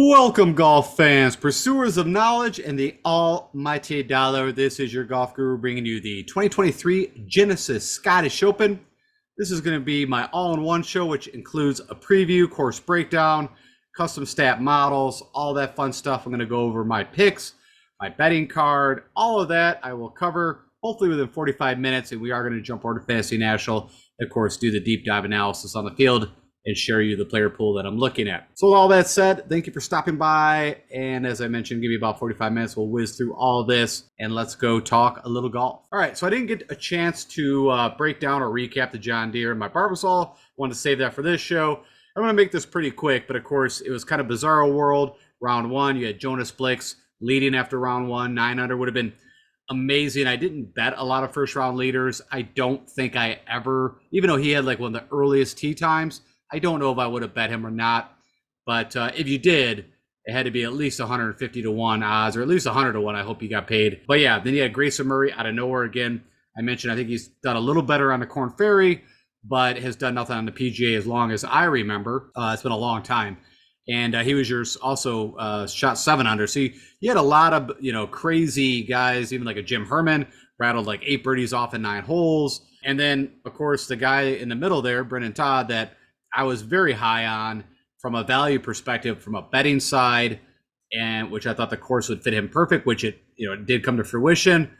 Welcome, golf fans, pursuers of knowledge and the almighty dollar. This is your golf guru bringing you the 2023 Genesis Scottish Open. This is going to be my all-in-one show, which includes a preview, course breakdown, custom stat models, all that fun stuff. I'm going to go over my picks, my betting card, all of that I will cover hopefully within 45 minutes, and we are going to jump over to Fantasy National, of course, do the deep dive analysis on the field and share you the player pool that I'm looking at. So with all that said, thank you for stopping by. And as I mentioned, give me about 45 minutes. We'll whiz through all of this and let's go talk a little golf. All right, so I didn't get a chance to break down or recap the John Deere and my Barbasol. Wanted to save that for this show. I'm gonna make this pretty quick, but of course it was kind of bizarro world. Round one, you had Jonas Blix leading after round one. 9 under would have been amazing. I didn't bet a lot of first round leaders. I don't think I ever, even though he had like one of the earliest tee times, I don't know if I would have bet him or not, but if you did, it had to be at least 150 to 1 odds, or at least 100 to 1. I hope you got paid. But yeah, then you had Grayson Murray out of nowhere again. I mentioned I think he's done a little better on the Corn Ferry, but has done nothing on the PGA as long as I remember. It's been a long time. And he was yours also shot 7 under. So you had a lot of crazy guys, even like a Jim Herman, rattled like 8 birdies off in 9 holes. And then, of course, the guy in the middle there, Brendan Todd, that I was very high on from a value perspective, from a betting side, and which I thought the course would fit him perfect, which it did come to fruition.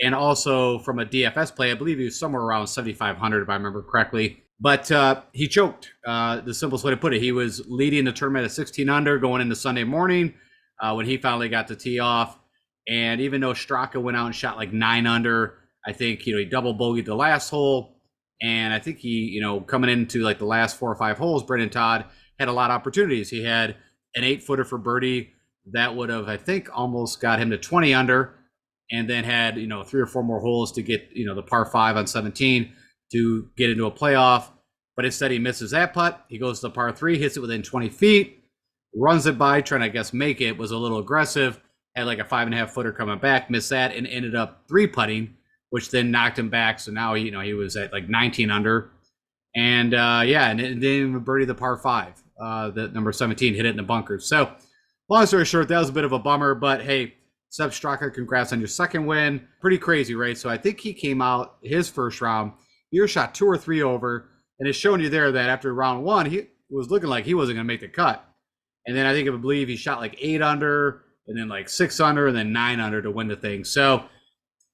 And also from a DFS play, I believe he was somewhere around 7,500 if I remember correctly. But he choked. The simplest way to put it, he was leading the tournament at 16 under going into Sunday morning when he finally got to tee off. And even though Straka went out and shot like 9 under, I think he double bogeyed the last hole. And I think he, coming into like the last 4 or 5 holes, Brendan Todd had a lot of opportunities. He had an 8-footer for birdie that would have, I think, almost got him to 20 under, and then had 3 or 4 more holes to get the par 5 on 17 to get into a playoff. But instead, he misses that putt. He goes to the par 3, hits it within 20 feet, runs it by, trying to make it. Was a little aggressive. Had like a 5.5-footer coming back, missed that, and ended up 3-putting, which then knocked him back. So now he was at like 19 under, and and then even birdie the par 5, the number 17, hit it in the bunker. So long story short, that was a bit of a bummer, but hey, Seb Straka, congrats on your second win. Pretty crazy, right? So I think he came out his first round, he shot 2 or 3 over, and it's showing you there that after round 1, he was looking like he wasn't going to make the cut. And then I believe he shot like 8 under, and then like 6 under, and then 9 under to win the thing. So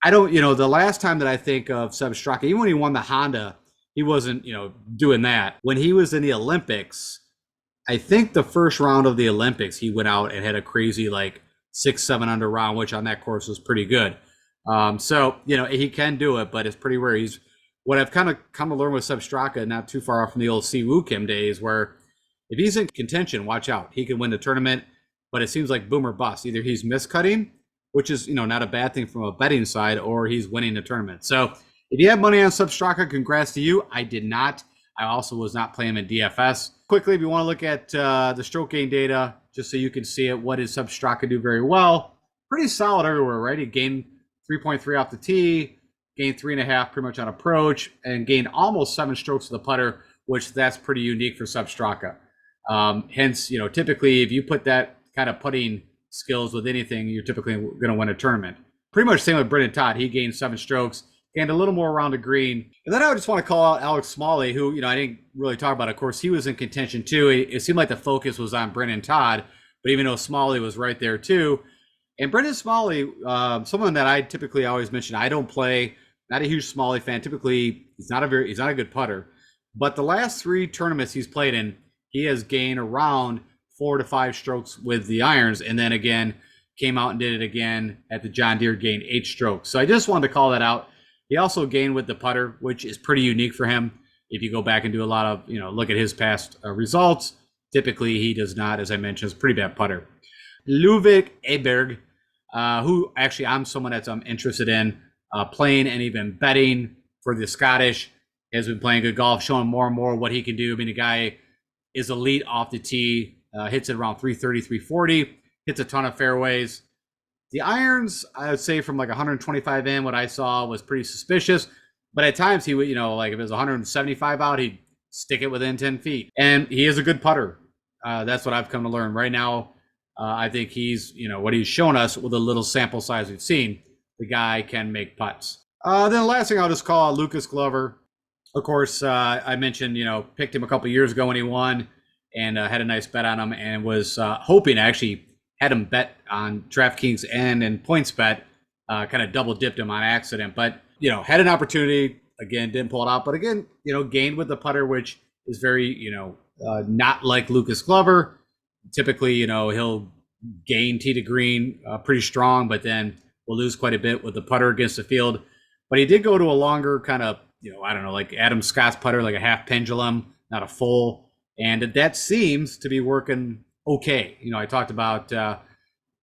I don't, the last time that I think of Seb Straka, even when he won the Honda, he wasn't, doing that. When he was in the Olympics, I think the first round of the Olympics, he went out and had a crazy like 6-7 under round, which on that course was pretty good. So, he can do it, but it's pretty rare. He's what I've kind of come to learn with Seb Straka, not too far off from the old Si Woo Kim days, where if he's in contention, watch out. He can win the tournament, but it seems like boom or bust. Either he's miscutting, which is, not a bad thing from a betting side, or he's winning the tournament. So if you have money on Seb Straka, congrats to you. I did not. I also was not playing in DFS. Quickly, if you want to look at the stroke gain data, just so you can see it, what did Seb Straka do very well? Pretty solid everywhere, right? He gained 3.3 off the tee, gained 3.5 pretty much on approach, and gained almost 7 strokes to the putter, which that's pretty unique for Seb Straka. Hence, typically if you put that kind of putting skills with anything, you're typically going to win a tournament. Pretty much same with Brendan Todd. He gained 7 strokes, gained a little more around the green. And then I just want to call out Alex Smalley, who, I didn't really talk about. Of course, he was in contention too. It seemed like the focus was on Brendan Todd, but even though Smalley was right there too. And Brendan Smalley, someone that I typically always mention, I don't play, not a huge Smalley fan. Typically, he's not a good putter. But the last 3 tournaments he's played in, he has gained around 4 to 5 strokes with the irons, and then again came out and did it again at the John Deere, gained 8 strokes. So I just wanted to call that out. He also gained with the putter, which is pretty unique for him. If you go back and do a lot of, look at his past results, typically he does not, as I mentioned, is a pretty bad putter. Ludwig Eberg, who actually I'm someone that I'm interested in playing and even betting for the Scottish, has been playing good golf, showing more and more what he can do. I mean, the guy is elite off the tee. Hits it around 330, 340, hits a ton of fairways. The irons, I would say from like 125 in, what I saw was pretty suspicious. But at times he would, like if it was 175 out, he'd stick it within 10 feet. And he is a good putter. That's what I've come to learn. Right now, I think he's, what he's shown us with a little sample size we've seen, the guy can make putts. Then the last thing I'll just call out, Lucas Glover. Of course, I mentioned, picked him a couple years ago when he won and had a nice bet on him and was hoping, actually had him bet on Draftkings and in points bet, kind of double dipped him on accident. But, had an opportunity, again, didn't pull it out. But again, gained with the putter, which is very, not like Lucas Glover. Typically, he'll gain tee to green pretty strong, but then will lose quite a bit with the putter against the field. But he did go to a longer kind of, I don't know, like Adam Scott's putter, like a half pendulum, not a full. And that seems to be working okay. I talked about, the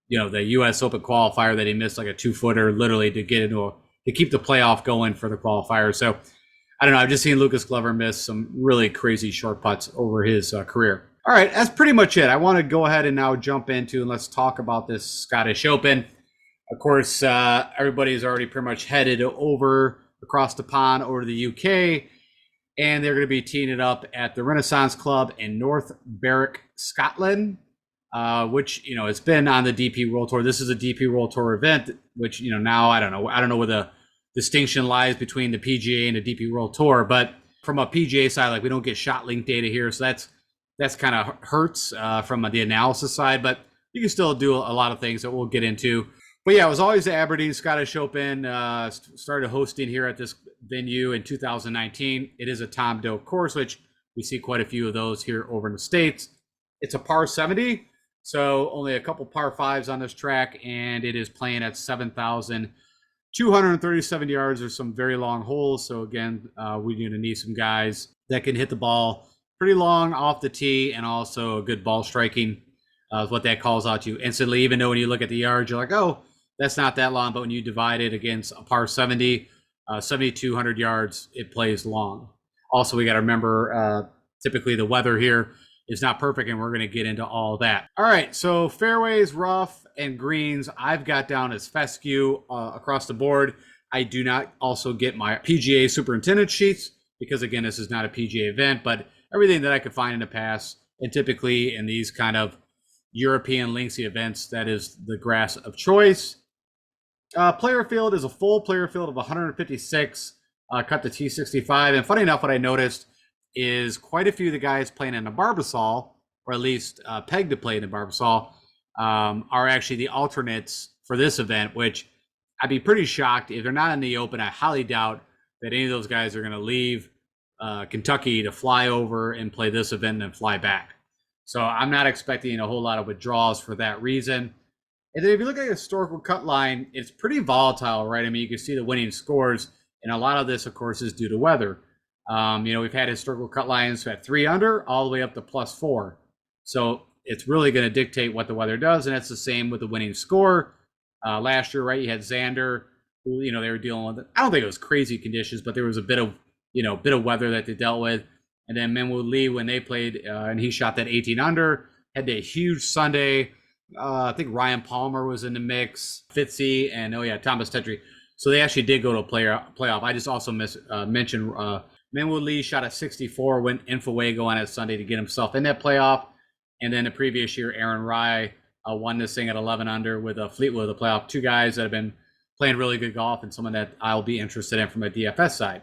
U.S. Open qualifier that he missed like a 2-footer literally to get to keep the playoff going for the qualifier. So I don't know. I've just seen Lucas Glover miss some really crazy short putts over his career. All right, that's pretty much it. I want to go ahead and now jump into and let's talk about this Scottish Open. Of course, everybody's already pretty much headed over across the pond over to the UK, and they're going to be teeing it up at the Renaissance Club in North Berwick, Scotland, which, it's been on the DP World Tour. This is a DP World Tour event, which, now I don't know where the distinction lies between the PGA and the DP World Tour, but from a PGA side, like we don't get shot link data here, so that's kind of hurts from the analysis side, but you can still do a lot of things that we'll get into. But yeah, it was always the Aberdeen Scottish Open. Started hosting here at this venue in 2019. It is a Tom Doe course, which we see quite a few of those here over in the States. It's a par 70, so only a couple par 5s on this track, and it is playing at 7,237 yards. There's some very long holes, so again, we're going to need some guys that can hit the ball pretty long off the tee and also a good ball striking is what that calls out to you instantly, even though when you look at the yards, you're like, oh, that's not that long. But when you divide it against a par 70, 7,200 yards, it plays long. Also, we got to remember, typically the weather here is not perfect, and we're going to get into all that. All right, so fairways, rough, and greens, I've got down as fescue across the board. I do not also get my PGA superintendent sheets because, again, this is not a PGA event, but everything that I could find in the past, and typically in these kind of European linksy events, that is the grass of choice. Player field is a full player field of 156, cut the T65. And funny enough, what I noticed is quite a few of the guys playing in the Barbasol, or at least pegged to play in the Barbasol, are actually the alternates for this event, which I'd be pretty shocked if they're not in the Open. I highly doubt that any of those guys are going to leave Kentucky to fly over and play this event and then fly back. So I'm not expecting a whole lot of withdrawals for that reason. And then if you look at the historical cut line, it's pretty volatile, right? I mean, you can see the winning scores, and a lot of this, of course, is due to weather. We've had historical cut lines at 3 under all the way up to +4. So it's really going to dictate what the weather does, and it's the same with the winning score. Last year, right, you had Xander, who, they were dealing with, I don't think it was crazy conditions, but there was a bit of weather that they dealt with. And then Minwoo Lee, when they played, and he shot that 18 under, had a huge Sunday. I think Ryan Palmer was in the mix, Fitzy, and Thomas Tetry. So they actually did go to a playoff. I just also mentioned Minwoo Lee shot a 64, went in Fuego on that Sunday to get himself in that playoff. And then the previous year, Aaron Rye won this thing at 11 under with Fleetwood, the playoff. Two guys that have been playing really good golf and someone that I'll be interested in from a DFS side.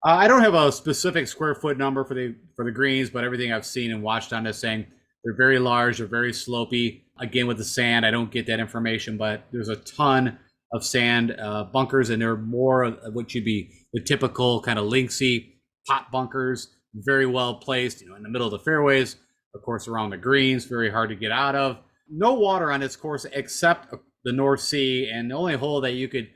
I don't have a specific square foot number for the greens, but everything I've seen and watched on this thing, they're very large, they're very slopey. Again, with the sand, I don't get that information, but there's a ton of sand bunkers, and they're more of what should be the typical kind of linksy pot bunkers, very well placed, in the middle of the fairways, of course, around the greens, very hard to get out of. No water on this course except the North Sea, and the only hole that you could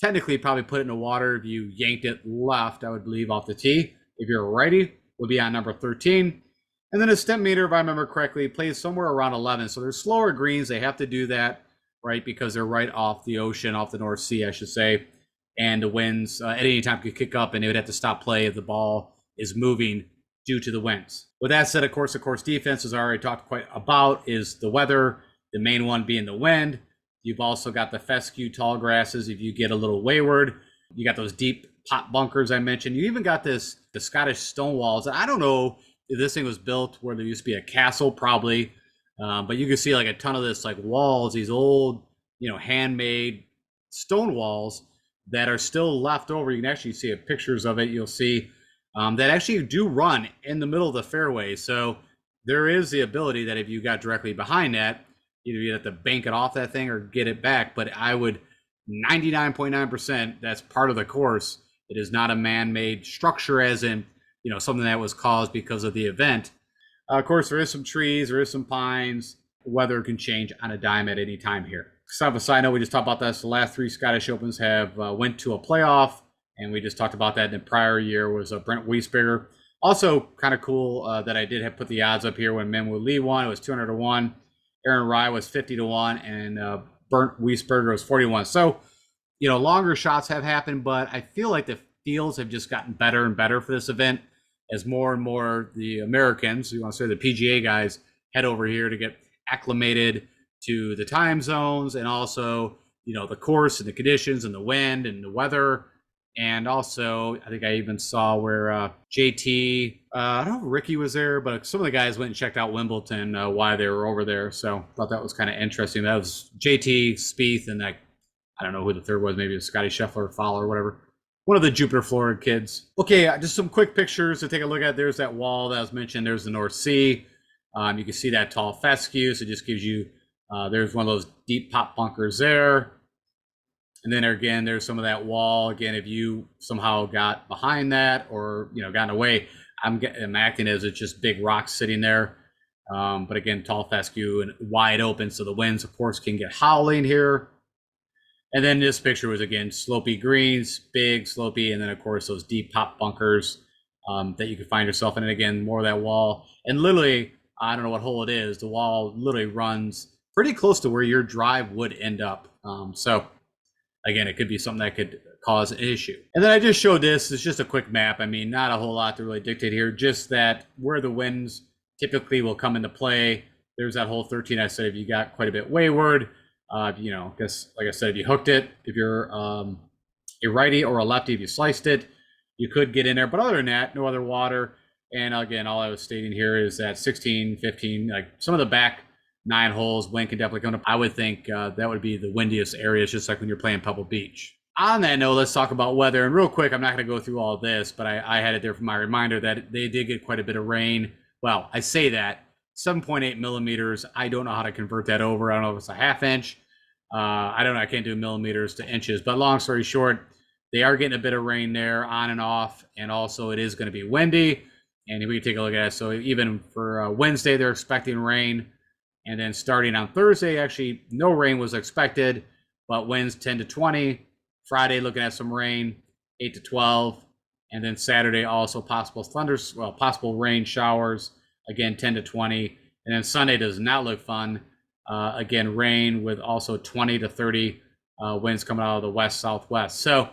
technically probably put it in the water if you yanked it left, I would believe, off the tee. If you're a righty, would be on number 13. And then a stem meter, if I remember correctly, plays somewhere around 11. So there's slower greens. They have to do that, right, because they're right off the ocean, off the North Sea, I should say. And the winds at any time could kick up, and they would have to stop play if the ball is moving due to the winds. With that said, of course, defense, as I already talked quite about, is the weather, the main one being the wind. You've also got the fescue tall grasses if you get a little wayward. You got those deep pot bunkers I mentioned. You even got the Scottish stone walls. I don't know if this thing was built where there used to be a castle, probably. But you can see like a ton of this like walls, these old, handmade stone walls that are still left over. You can actually see pictures of it. You'll see that actually do run in the middle of the fairway. So there is the ability that if you got directly behind that, either you have to bank it off that thing or get it back. But I would 99.9% that's part of the course. It is not a man-made structure, as in something that was caused because of the event. Of course, there is some trees, there is some pines. The weather can change on a dime at any time here. Some of a side note, we just talked about this. The last 3 Scottish Opens have went to a playoff, and we just talked about that. In the prior year was Brent Wiesberger. Also, kind of cool that I did have put the odds up here when Minwoo Lee won. It was 200-1. Aaron Rai was 50-1, and Brent Wiesberger was 41. So, longer shots have happened, but I feel like the fields have just gotten better and better for this event as more and more the Americans, you want to say the PGA guys, head over here to get acclimated to the time zones and also, the course and the conditions and the wind and the weather. And also, I think I even saw where JT, I don't know if Ricky was there, but some of the guys went and checked out Wimbledon while they were over there. So I thought that was kind of interesting. That was JT, Spieth, and I don't know who the third was, maybe it was Scotty Scheffler, Fowler, or whatever. One of the Jupiter, Florida kids. Okay, just some quick pictures to take a look at. There's that wall that was mentioned. There's the North Sea. You can see that tall fescue. So it just gives you, there's one of those deep pop bunkers there. And then again, there's some of that wall. Again, if you somehow got behind that or, gotten away, I'm acting as it's just big rocks sitting there. But again, tall fescue and wide open. So the winds, of course, can get howling here. And then this picture was, again, slopey greens, big, slopey, and then, of course, those deep pop bunkers that you could find yourself in. And, again, more of that wall. And literally, I don't know what hole it is. The wall literally runs pretty close to where your drive would end up. So, again, it could be something that could cause an issue. And then I just showed this. It's just a quick map. I mean, not a whole lot to really dictate here. Just that where the winds typically will come into play. There's that hole 13 I said if you got quite a bit wayward. Guess like I said, if you hooked it, if you're a righty or a lefty, if you sliced it, you could get in there. But other than that, no other water. And again, all I was stating here is that 16, 15, like some of the back 9 holes, wind can definitely come up. I would think that would be the windiest areas, just like when you're playing Pebble Beach. On that note, let's talk about weather. And real quick, I'm not going to go through all of this, but I had it there for my reminder that they did get quite a bit of rain. Well, I say that. 7.8 millimeters. I don't know how to convert that over. I don't know if it's a half inch. I don't know. I can't do millimeters to inches. But long story short, they are getting a bit of rain there on and off. And also it is going to be windy. And if we take a look at it, so even for Wednesday, they're expecting rain. And then starting on Thursday, actually, no rain was expected, but winds 10 to 20. Friday, looking at some rain, 8 to 12. And then Saturday, also possible possible rain showers. Again, 10 to 20. And then Sunday does not look fun. Again, rain with also 20 to 30 winds coming out of the west-southwest. So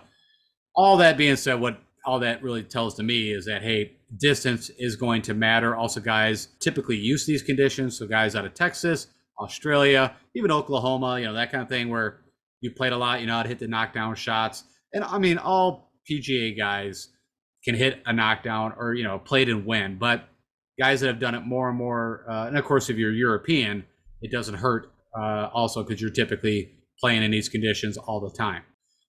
all that being said, what all that really tells to me is that, hey, distance is going to matter. Also, guys typically use these conditions. So guys out of Texas, Australia, even Oklahoma, that kind of thing where you played a lot, how to hit the knockdown shots. And I mean, all PGA guys can hit a knockdown or, played and win. But guys that have done it more and more, and of course, if you're European, it doesn't hurt also because you're typically playing in these conditions all the time.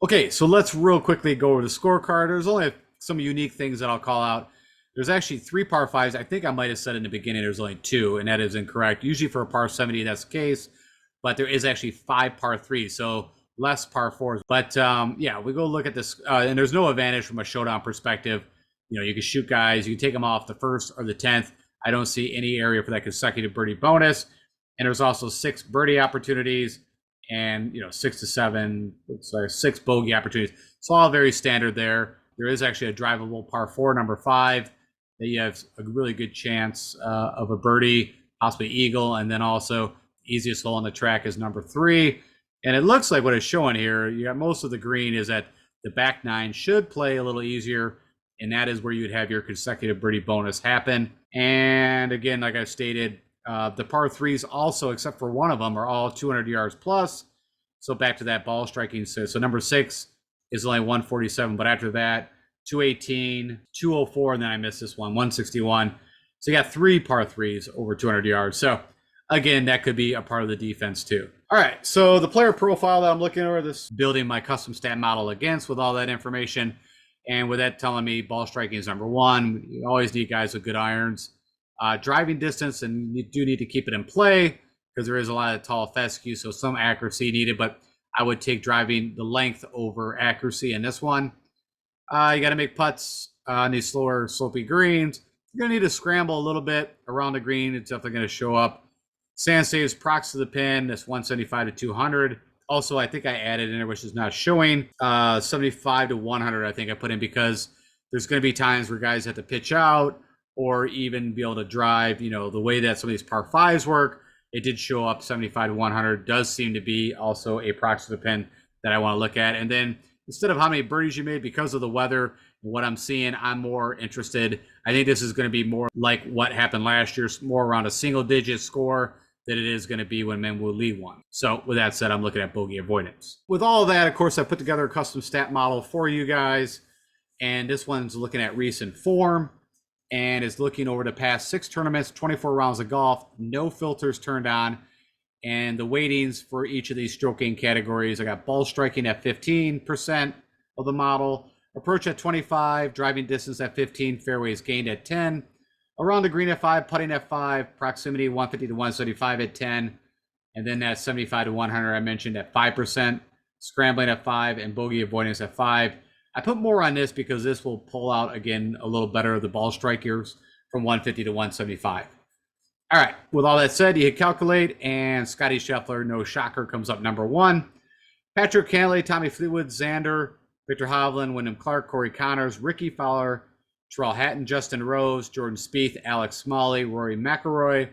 Okay, so let's real quickly go over the scorecard. There's only some unique things that I'll call out. There's actually 3 par 5s. I think I might have said in the beginning there's only 2, and that is incorrect. Usually for a par 70, that's the case, but there is actually 5 par 3s, so less par 4s. But yeah, we go look at this, and there's no advantage from a showdown perspective. You can shoot guys, you can take them off the 1st or the 10th. I don't see any area for that consecutive birdie bonus. And there's also 6 birdie opportunities and 6 to 7, 6 bogey opportunities. It's all very standard there. There is actually a drivable par 4, number 5, that you have a really good chance of a birdie, possibly eagle, and then also the easiest hole on the track is number 3. And it looks like what it's showing here, you got most of the green is that the back 9 should play a little easier, and that is where you'd have your consecutive birdie bonus happen. And again, like I stated, the par 3s also, except for one of them, are all 200 yards plus. So back to that ball striking. So number 6 is only 147, but after that, 218, 204, and then I missed this one, 161. So you got 3 par 3s over 200 yards. So again, that could be a part of the defense too. All right, so the player profile that I'm looking over, this building my custom stat model against with all that information, and with that telling me ball striking is number one. You always need guys with good irons. Driving distance, and you do need to keep it in play because there is a lot of tall fescue, so some accuracy needed, but I would take driving the length over accuracy in this one. You got to make putts on these slower slopey greens. You're going to need to scramble a little bit around the green. It's definitely going to show up. Sand saves prox to the pin. That's 175 to 200. Also, I think I added in there, which is not showing, 75 to 100. I think I put in because there's going to be times where guys have to pitch out or even be able to drive. You know, the way that some of these par fives work, it did show up 75 to 100. Does seem to be also a prox to the pin that I want to look at. And then instead of how many birdies you made, because of the weather, what I'm seeing, I'm more interested. I think this is going to be more like what happened last year, more around a single-digit score than it is going to be when men will lead one. So with that said, I'm looking at bogey avoidance. With all of that, of course, I put together a custom stat model for you guys. And this one's looking at recent form and is looking over the past 6 tournaments, 24 rounds of golf, no filters turned on. And the weightings for each of these stroke gain categories, I got ball striking at 15% of the model, approach at 25, driving distance at 15, fairways gained at 10, around the green at 5, putting at 5, proximity 150 to 175 at 10, and then that 75 to 100 I mentioned at 5%, scrambling at 5, and bogey avoidance at 5. I put more on this because this will pull out, again, a little better the ball strikers from 150 to 175. All right, with all that said, you hit calculate, and Scotty Scheffler, no shocker, comes up number 1. Patrick Cantlay, Tommy Fleetwood, Xander, Victor Hovland, Wyndham Clark, Corey Connors, Ricky Fowler, Terrell Hatton, Justin Rose, Jordan Spieth, Alex Smalley, Rory McIlroy,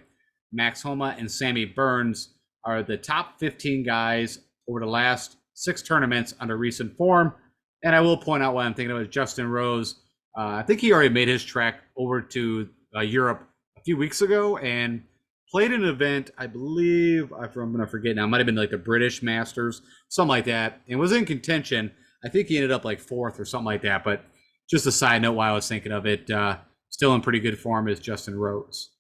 Max Homa, and Sammy Burns are the top 15 guys over the last 6 tournaments under recent form. And I will point out what I'm thinking of is Justin Rose. I think he already made his trek over to Europe a few weeks ago and played an event, I believe, I'm going to forget now, it might have been like the British Masters, something like that, and was in contention. I think he ended up like 4th or something like that, but just a side note while I was thinking of it, still in pretty good form is Justin Rose.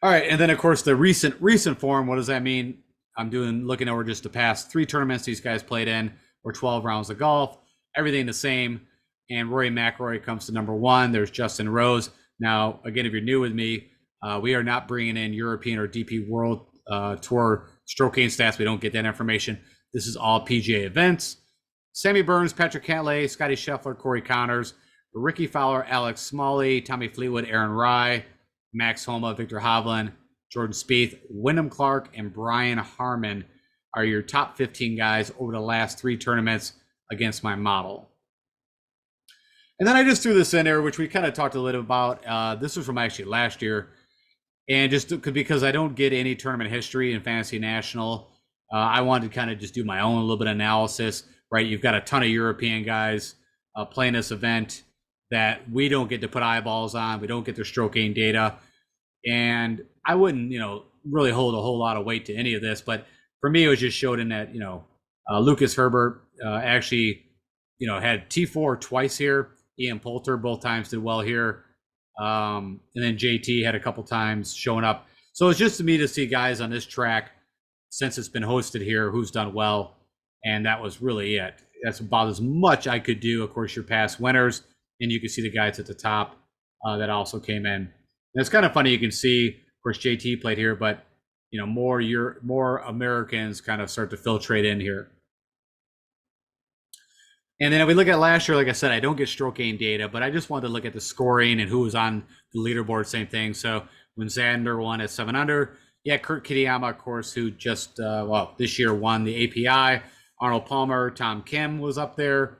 All right, and then of course the recent form, what does that mean? I'm looking over just the past 3 tournaments these guys played in, or 12 rounds of golf, everything the same, and Rory McIlroy comes to number 1. There's Justin Rose. Now, again, if you're new with me, we are not bringing in European or DP World Tour stroke gain stats. We don't get that information. This is all PGA events. Sammy Burns, Patrick Cantlay, Scotty Scheffler, Corey Connors, Ricky Fowler, Alex Smalley, Tommy Fleetwood, Aaron Rye, Max Homa, Victor Hovland, Jordan Spieth, Wyndham Clark, and Brian Harman are your top 15 guys over the last 3 tournaments against my model. And then I just threw this in there, which we kind of talked a little about. This was from actually last year. And just because I don't get any tournament history in Fantasy National, I wanted to kind of just do my own little bit of analysis, right? You've got a ton of European guys playing this event that we don't get to put eyeballs on. We don't get their stroke gain data. And I wouldn't, really hold a whole lot of weight to any of this. But for me, it was just showed in that, Lucas Herbert actually, had T4 twice here. Ian Poulter both times did well here. And then JT had a couple times showing up. So it's just to me to see guys on this track, since it's been hosted here, who's done well. And that was really it. That's about as much I could do. Of course, your past winners, and you can see the guys at the top that also came in. And it's kind of funny. You can see, of course, JT played here, but more Americans kind of start to filtrate in here. And then if we look at last year, like I said, I don't get stroke gain data, but I just wanted to look at the scoring and who was on the leaderboard, same thing. So when Xander won at 7 under, Kurt Kitayama, of course, who just, this year won the API. Arnold Palmer, Tom Kim was up there.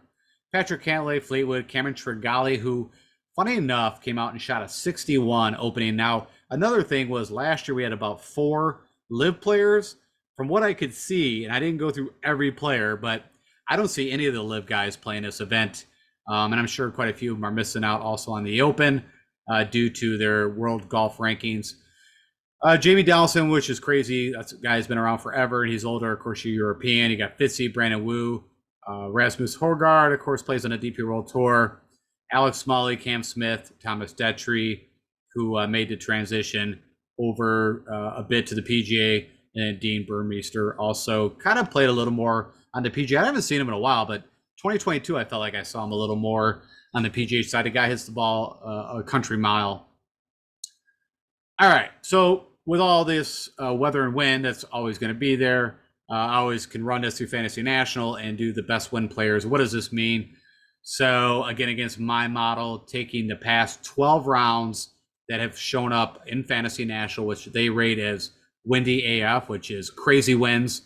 Patrick Cantlay, Fleetwood, Cameron Tringale, who, funny enough, came out and shot a 61 opening. Now, another thing was last year we had about 4 live players. From what I could see, and I didn't go through every player, but I don't see any of the live guys playing this event. And I'm sure quite a few of them are missing out also on the Open due to their world golf rankings. Jamie Donaldson, which is crazy. That's a guy who's been around forever, and he's older. Of course, you're European. You got Fitzy, Brandon Wu, Rasmus Højgaard, of course, plays on the DP World Tour. Alex Smalley, Cam Smith, Thomas Detry, who made the transition. over a bit to the PGA, and Dean Burmeister also kind of played a little more on the PGA. I haven't seen him in a while, but 2022, I felt like I saw him a little more on the PGA side. The guy hits the ball a country mile. All right, so with all this weather and wind, that's always going to be there. I always can run this through Fantasy National and do the best win players. What does this mean? So again, against my model, taking the past 12 rounds that have shown up in Fantasy National, which they rate as windy AF, which is crazy winds.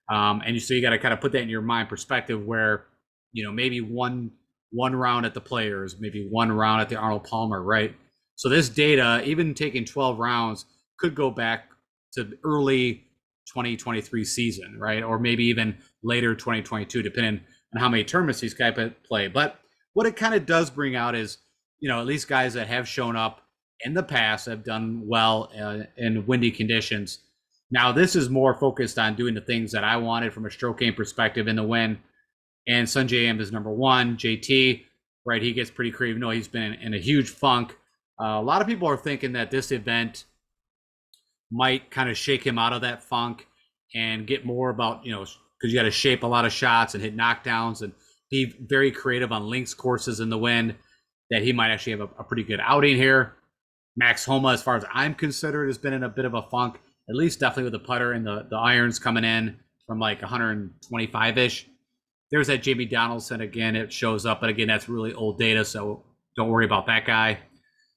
So you got to kind of put that in your mind perspective where, maybe one round at the Players, maybe one round at the Arnold Palmer, right? So this data, even taking 12 rounds, could go back to early 2023 season, right? Or maybe even later 2022, depending on how many tournaments these guys play. But what it kind of does bring out is, at least guys that have shown up in the past have done well in windy conditions. Now, this is more focused on doing the things that I wanted from a stroke game perspective in the win. And Sungjae Im is number one. JT, right? He gets pretty creative. No, he's been in a huge funk. A lot of people are thinking that this event might kind of shake him out of that funk and get more about, because you got to shape a lot of shots and hit knockdowns and be very creative on links courses in the wind, that he might actually have a pretty good outing here. Max Homa, as far as I'm concerned, has been in a bit of a funk, at least definitely with the putter and the irons coming in from like 125-ish. There's that Jamie Donaldson again. It shows up, but again, that's really old data, so don't worry about that guy.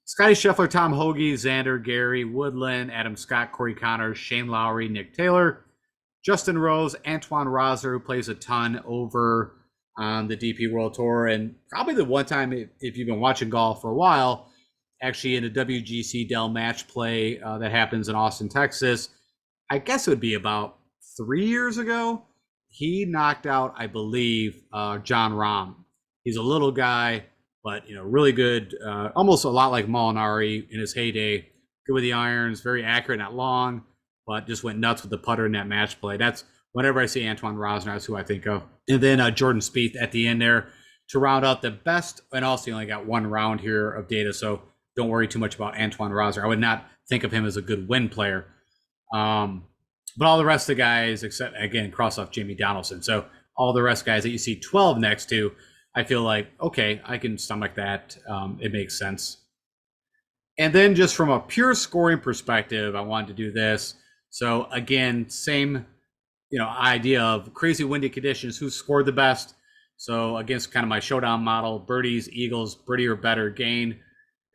Scotty Scheffler, Tom Hoge, Xander, Gary, Woodland, Adam Scott, Corey Connors, Shane Lowry, Nick Taylor, Justin Rose, Antoine Rosner, who plays a ton over on the DP World Tour, and probably the one time, if you've been watching golf for a while, actually in the WGC Dell match play that happens in Austin, Texas, I guess it would be about 3 years ago, he knocked out, I believe, John Rahm. He's a little guy, but really good, almost a lot like Molinari in his heyday. Good with the irons, very accurate, not long, but just went nuts with the putter in that match play. That's whenever I see Antoine Rosner, that's who I think of. And then Jordan Spieth at the end there to round out the best. And also, you only got one round here of data, so don't worry too much about Antoine Rosner. I would not think of him as a good win player. But all the rest of the guys, except, again, cross off Jamie Donaldson. So all the rest guys that you see 12 next to, I feel like, okay, I can stomach that. It makes sense. And then just from a pure scoring perspective, I wanted to do this. So again, same, idea of crazy windy conditions, who scored the best. So against kind of my showdown model, birdies, eagles, birdie or better gain.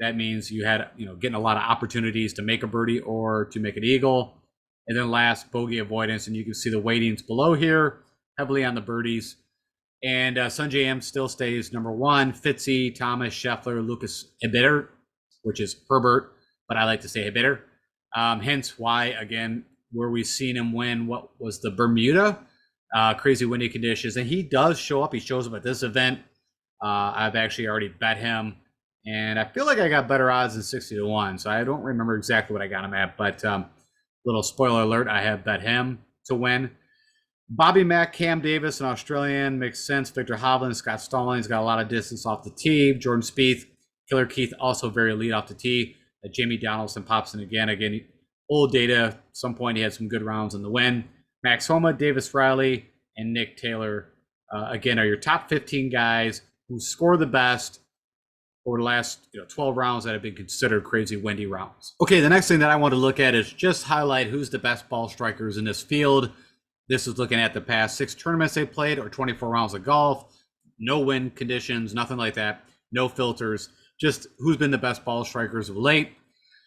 That means you had, getting a lot of opportunities to make a birdie or to make an eagle. And then last, bogey avoidance. And you can see the weightings below here, heavily on the birdies. And Sungjae Im still stays number one. Fitzy, Thomas, Scheffler, Lucas Herbert, which is Herbert, but I like to say Herbert. Hence why, again, where we've seen him win, what was the Bermuda? Crazy windy conditions. And he does show up. He shows up at this event. I've actually already bet him. And I feel like I got better odds than 60-1. So I don't remember exactly what I got him at. But little spoiler alert, I have bet him to win. Bobby Mack, Cam Davis, an Australian, makes sense. Victor Hovland, Scott Stallings got a lot of distance off the tee. Jordan Spieth, Killer Keith, also very lead off the tee. Jamie Donaldson pops in again. Again, old data. At some point, he had some good rounds in the win. Max Homa, Davis Riley, and Nick Taylor, again, are your top 15 guys who score the best over the last 12 rounds that have been considered crazy windy rounds. Okay, the next thing that I want to look at is just highlight who's the best ball strikers in this field. This is looking at the past 6 tournaments they played or 24 rounds of golf. No wind conditions, nothing like that. No filters. Just who's been the best ball strikers of late.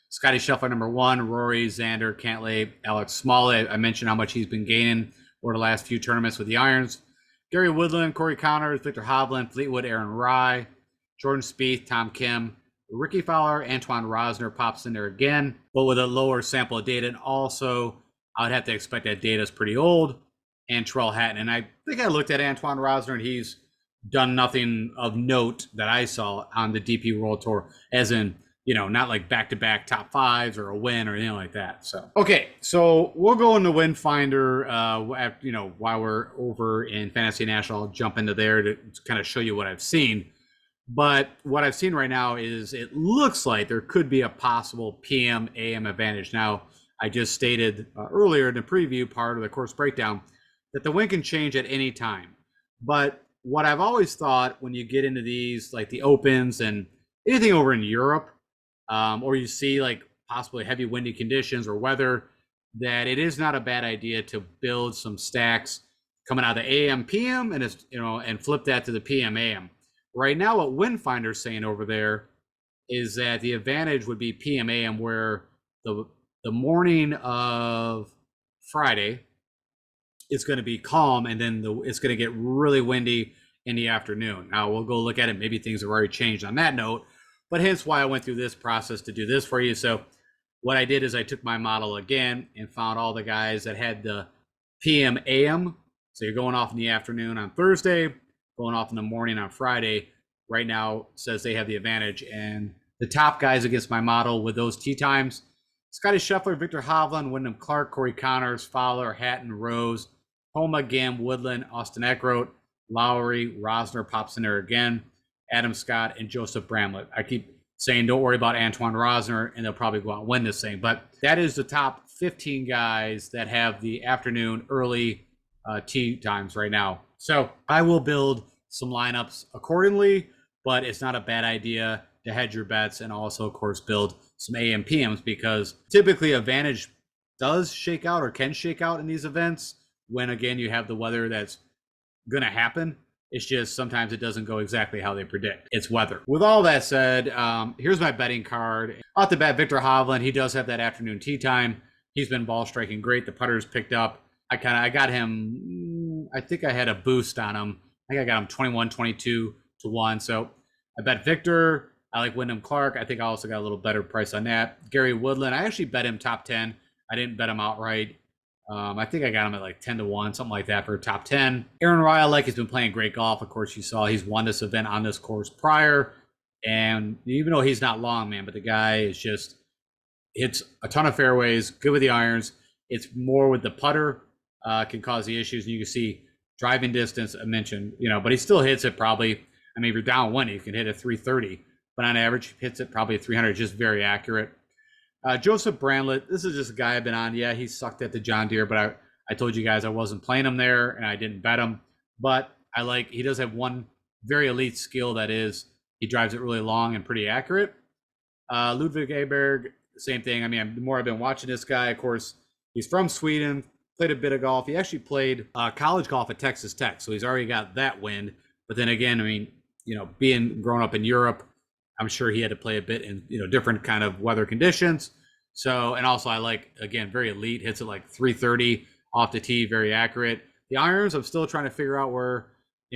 Scotty Scheffler, number one. Rory, Xander, Cantlay, Alex Smalley. I mentioned how much he's been gaining over the last few tournaments with the irons. Gary Woodland, Corey Connors, Victor Hovland, Fleetwood, Aaron Rye, Jordan Spieth, Tom Kim, Ricky Fowler, Antoine Rosner pops in there again, but with a lower sample of data. And also, I would have to expect that data is pretty old. And Terrell Hatton. And I think I looked at Antoine Rosner, and he's done nothing of note that I saw on the DP World Tour, as in, not like back-to-back top fives or a win or anything like that. So, okay, so we'll go into Windfinder, while we're over in Fantasy National. I'll jump into there to kind of show you what I've seen. But what I've seen right now is it looks like there could be a possible PM AM advantage. Now, I just stated earlier in the preview part of the course breakdown that the wind can change at any time. But what I've always thought when you get into these, like the opens and anything over in Europe, or you see like possibly heavy windy conditions or weather, that it is not a bad idea to build some stacks coming out of the AM PM and it's, and flip that to the PM AM. Right now, what Windfinder's saying over there is that the advantage would be PM AM, where the morning of Friday it's going to be calm, and then it's going to get really windy in the afternoon. Now we'll go look at it. Maybe things have already changed on that note, but hence why I went through this process to do this for you. So what I did is I took my model again and found all the guys that had the PM AM. So you're going off in the afternoon on Thursday, going off in the morning on Friday. Right now says they have the advantage, and the top guys against my model with those tee times: Scotty Scheffler, Victor Hovland, Wyndham Clark, Corey Connors, Fowler, Hatton, Rose, Homa, Gam, Woodland, Austin Eckroat, Lowry, Rosner pops in there again, Adam Scott, and Joseph Bramlett. I keep saying don't worry about Antoine Rosner, and they'll probably go out and win this thing. But that is the top 15 guys that have the afternoon early tee times right now. So I will build some lineups accordingly, but it's not a bad idea to hedge your bets and also, of course, build some AM PMs, because typically advantage does shake out or can shake out in these events when, again, you have the weather that's going to happen. It's just sometimes it doesn't go exactly how they predict. It's weather. With all that said, here's my betting card. Off the bat, Victor Hovland, he does have that afternoon tee time. He's been ball striking great. The putter's picked up. I got him, I think I had a boost on him. I think I got him 21, 22 to 1. So I bet Victor. I like Wyndham Clark. I think I also got a little better price on that. Gary Woodland, I actually bet him top 10. I didn't bet him outright. I think I got him at like 10 to 1, something like that for top 10. Aaron Rai, like, he's been playing great golf. Of course, you saw he's won this event on this course prior. And even though he's not long, man, but the guy is just hits a ton of fairways, good with the irons. It's more with the putter can cause the issues. And you can see driving distance, I mentioned, but he still hits it probably. I mean, if you're down one, you can hit a 330. But on average, hits it probably 300, just very accurate. Joseph Bramlett, this is just a guy I've been on. Yeah, he sucked at the John Deere, but I told you guys I wasn't playing him there, and I didn't bet him. But he does have one very elite skill, that is he drives it really long and pretty accurate. Ludwig Aberg, same thing. I mean, the more I've been watching this guy, of course, he's from Sweden, played a bit of golf. He actually played college golf at Texas Tech, so he's already got that wind. But then again, I mean, being grown up in Europe, I'm sure he had to play a bit in different kind of weather conditions. So, and also I like, again, very elite, hits it like 330 off the tee, very accurate. The irons, I'm still trying to figure out where,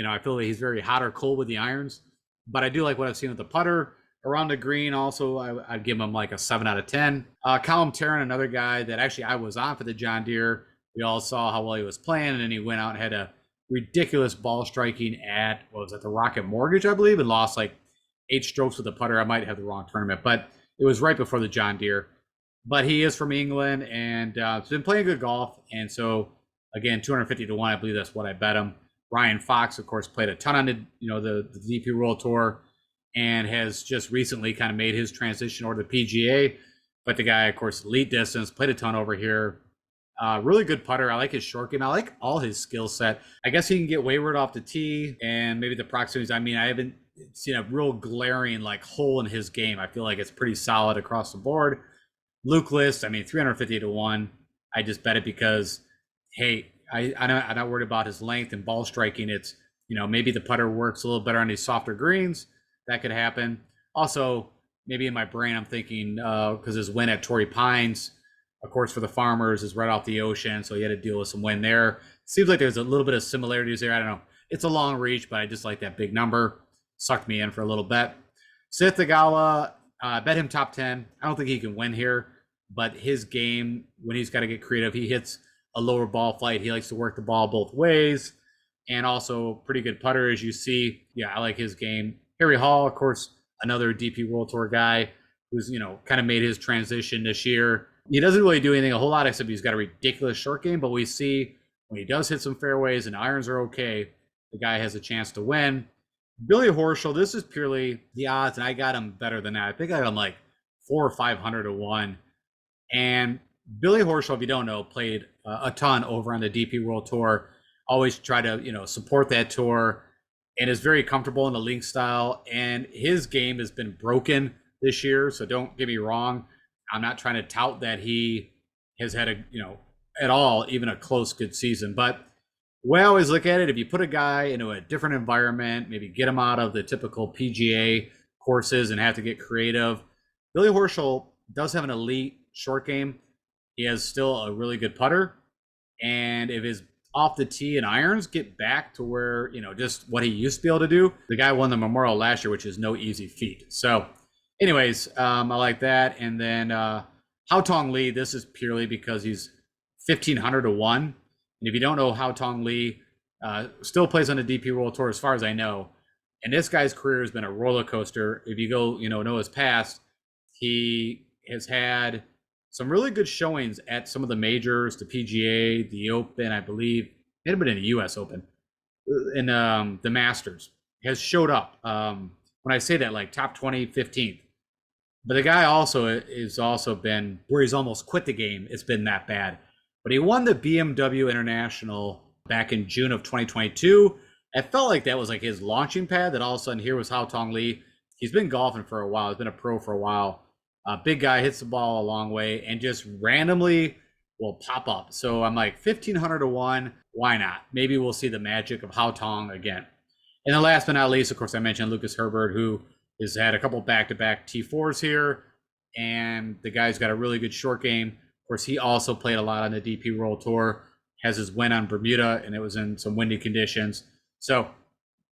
I feel like he's very hot or cold with the irons, but I do like what I've seen with the putter. Around the green, also, I'd give him like a 7 out of 10. Callum Tarrant, another guy that actually I was on for the John Deere. We all saw how well he was playing, and then he went out and had a ridiculous ball striking at, what was it, the Rocket Mortgage, I believe, and lost like 8 strokes with the putter. I might have the wrong tournament, but it was right before the John Deere. But he is from England, and he's been playing good golf. And so, again, 250 to 1, I believe that's what I bet him. Ryan Fox, of course, played a ton on the DP World Tour, and has just recently kind of made his transition over to the PGA. But the guy, of course, elite distance, played a ton over here. Really good putter. I like his short game. I like all his skill set. I guess he can get wayward off the tee, and maybe the proximities. I mean, I haven't seen a real glaring like hole in his game. I feel like it's pretty solid across the board. Luke List, I mean, 350 to 1. I just bet it because, hey, I'm not worried about his length and ball striking. It's, maybe the putter works a little better on these softer greens. That could happen. Also, maybe in my brain, I'm thinking, because his win at Torrey Pines, of course, for the Farmers, is right off the ocean, so he had to deal with some wind there. Seems like there's a little bit of similarities there. I don't know. It's a long reach, but I just like that big number. Sucked me in for a little bet. Sith Tagawa, bet him top 10. I don't think he can win here, but his game, when he's got to get creative, he hits a lower ball flight. He likes to work the ball both ways, and also pretty good putter, as you see. Yeah, I like his game. Harry Hall, of course, another DP World Tour guy who's, kind of made his transition this year. He doesn't really do anything a whole lot, except he's got a ridiculous short game, but we see when he does hit some fairways and irons are okay, the guy has a chance to win. Billy Horschel, this is purely the odds, and I got him better than that. I think I got him like 400 or 500 to 1. And Billy Horschel, if you don't know, played a ton over on the DP World Tour. Always try to, support that tour, and is very comfortable in the link style. And his game has been broken this year, so don't get me wrong. I'm not trying to tout that he has had at all, even a close good season. But the way I always look at it, if you put a guy into a different environment, maybe get him out of the typical PGA courses and have to get creative, Billy Horschel does have an elite short game. He has still a really good putter. And if his off the tee and irons get back to where, just what he used to be able to do, the guy won the Memorial last year, which is no easy feat. So anyways, I like that. And then Hao Tong Lee, this is purely because he's 1,500 to 1. And if you don't know, Hao Tong Lee still plays on the DP World Tour as far as I know. And this guy's career has been a roller coaster. If you go, know his past, he has had some really good showings at some of the majors, the PGA, the Open, I believe. It had been in the U.S. Open, and the Masters. Has showed up. When I say that, like top 20, 15th. But the guy also is also been where he's almost quit the game. It's been that bad. But he won the BMW International back in June of 2022. It felt like that was like his launching pad. That all of a sudden here was Hao Tong Lee. He's been golfing for a while. He's been a pro for a while. Big guy, hits the ball a long way and just randomly will pop up. So I'm like 1,500 to 1. Why not? Maybe we'll see the magic of Hao Tong again. And then last but not least, of course, I mentioned Lucas Herbert, who has had a couple back-to-back T4s here. And the guy's got a really good short game. Of course, he also played a lot on the DP World Tour. Has his win on Bermuda, and it was in some windy conditions. So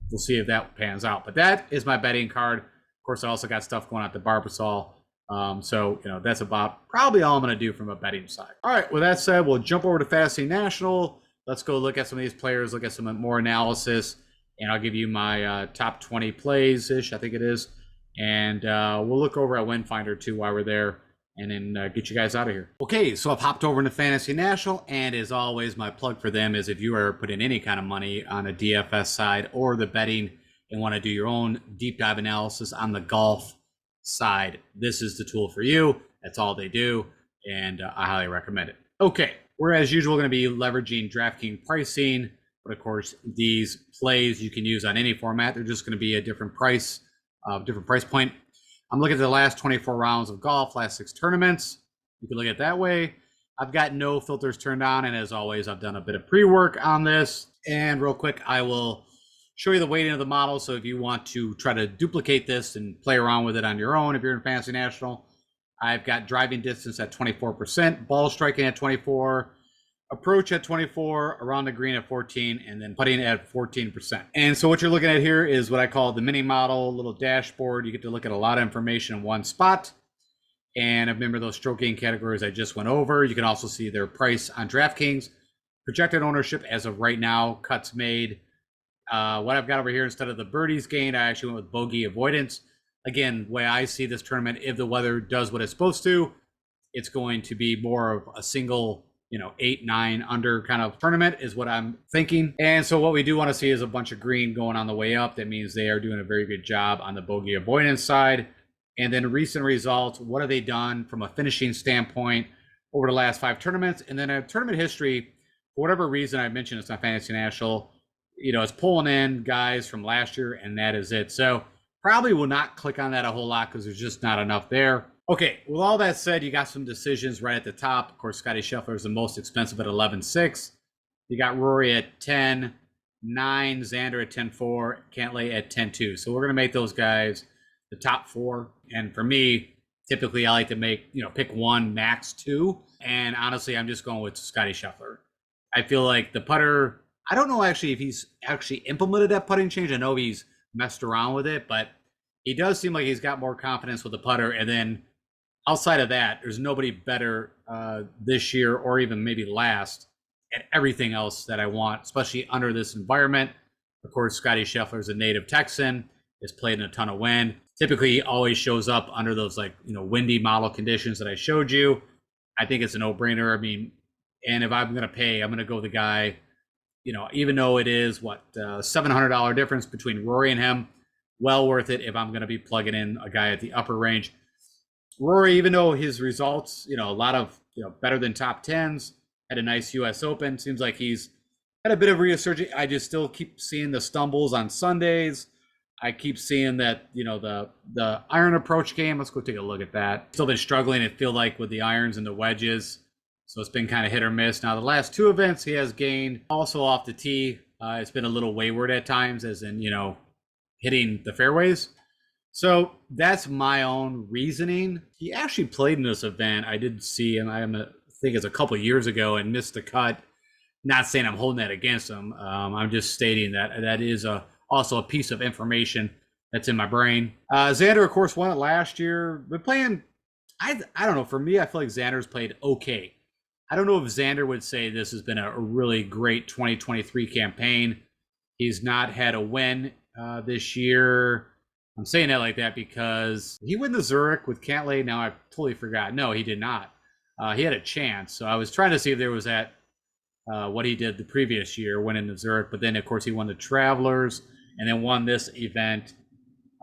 we'll see if that pans out. But that is my betting card. Of course, I also got stuff going on at the Barbasol. So, that's about probably all I'm going to do from a betting side. All right. With that said, we'll jump over to Fantasy National. Let's go look at some of these players, look at some more analysis, and I'll give you my top 20 plays-ish, I think it is. And we'll look over at Windfinder, too, while we're there, and then get you guys out of here. Okay, so I've hopped over into Fantasy National, and as always, my plug for them is if you are putting any kind of money on a DFS side or the betting and want to do your own deep dive analysis on the golf side, this is the tool for you. That's all they do, and I highly recommend it. Okay, we're as usual going to be leveraging DraftKings pricing, but of course these plays you can use on any format. They're just going to be a different price point. I'm looking at the last 24 rounds of golf, last 6 tournaments. You can look at it that way. I've got no filters turned on, and as always, I've done a bit of pre-work on this. And real quick, I will show you the weighting of the model. So if you want to try to duplicate this and play around with it on your own, if you're in Fantasy National, I've got driving distance at 24%, ball striking at 24, approach at 24, around the green at 14, and then putting at 14%. And so what you're looking at here is what I call the mini model, little dashboard. You get to look at a lot of information in one spot. And remember those stroking categories I just went over. You can also see their price on DraftKings, projected ownership as of right now, cuts made. What I've got over here, instead of the birdies gained, I actually went with bogey avoidance. Again, the way I see this tournament, if the weather does what it's supposed to, it's going to be more of a single, 8, 9 under kind of tournament is what I'm thinking. And so what we do want to see is a bunch of green going on the way up. That means they are doing a very good job on the bogey avoidance side. And then recent results, what have they done from a finishing standpoint over the last 5 tournaments? And then a tournament history, for whatever reason I mentioned it's not Fantasy National, it's pulling in guys from last year, and that is it. So probably will not click on that a whole lot because there's just not enough there. Okay, with all that said, you got some decisions right at the top. Of course, Scotty Scheffler is the most expensive at 11.6. You got Rory at 10.9, Xander at 10.4, Cantlay at 10.2. So we're going to make those guys the top 4. And for me, typically I like to make, pick 1, max 2. And honestly, I'm just going with Scotty Scheffler. I feel like the putter, I don't know actually if he's actually implemented that putting change. I know he's messed around with it, but he does seem like he's got more confidence with the putter. And then outside of that, there's nobody better this year or even maybe last at everything else that I want, especially under this environment. Of course, Scotty Scheffler is a native Texan, has played in a ton of wind. Typically, he always shows up under those windy model conditions that I showed you. I think it's a no-brainer. I mean, and if I'm going to pay, I'm going to go the guy, even though it is $700 difference between Rory and him, well worth it if I'm going to be plugging in a guy at the upper range. Rory, even though his results, a lot of better than top tens, had a nice U.S. Open. Seems like he's had a bit of resurgence. I just still keep seeing the stumbles on Sundays. I keep seeing that the iron approach game. Let's go take a look at that. Still been struggling. It feel like with the irons and the wedges, so it's been kind of hit or miss. Now the last two events he has gained also off the tee. It's been a little wayward at times, as in hitting the fairways. So that's my own reasoning. He actually played in this event. I did see him. I think it's a couple years ago and missed the cut. Not saying I'm holding that against him. I'm just stating that is also a piece of information that's in my brain. Xander, of course, won it last year. But playing, I don't know. For me, I feel like Xander's played okay. I don't know if Xander would say this has been a really great 2023 campaign. He's not had a win this year. I'm saying that like that because he won the Zurich with Cantlay. Now I totally forgot. No, he did not. He had a chance. So I was trying to see if there was that what he did the previous year, winning the Zurich. But then, of course, he won the Travelers and then won this event.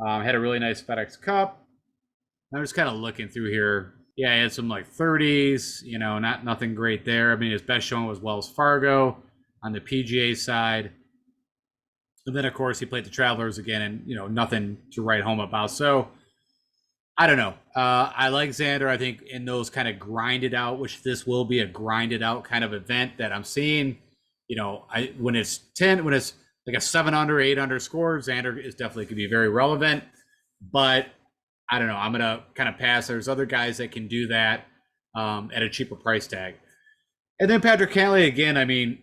Had a really nice FedEx Cup. I'm just kind of looking through here. Yeah, he had some like 30s, nothing great there. I mean, his best showing was Wells Fargo on the PGA side. And then, of course, he played the Travelers again and, nothing to write home about. So, I don't know. I like Xander. I think in those kind of grinded out, which this will be a grinded out kind of event that I'm seeing, when it's like a 7 under, 8 under score, Xander is definitely going to be very relevant. But I don't know. I'm going to kind of pass. There's other guys that can do that at a cheaper price tag. And then Patrick Cantlay, again, I mean,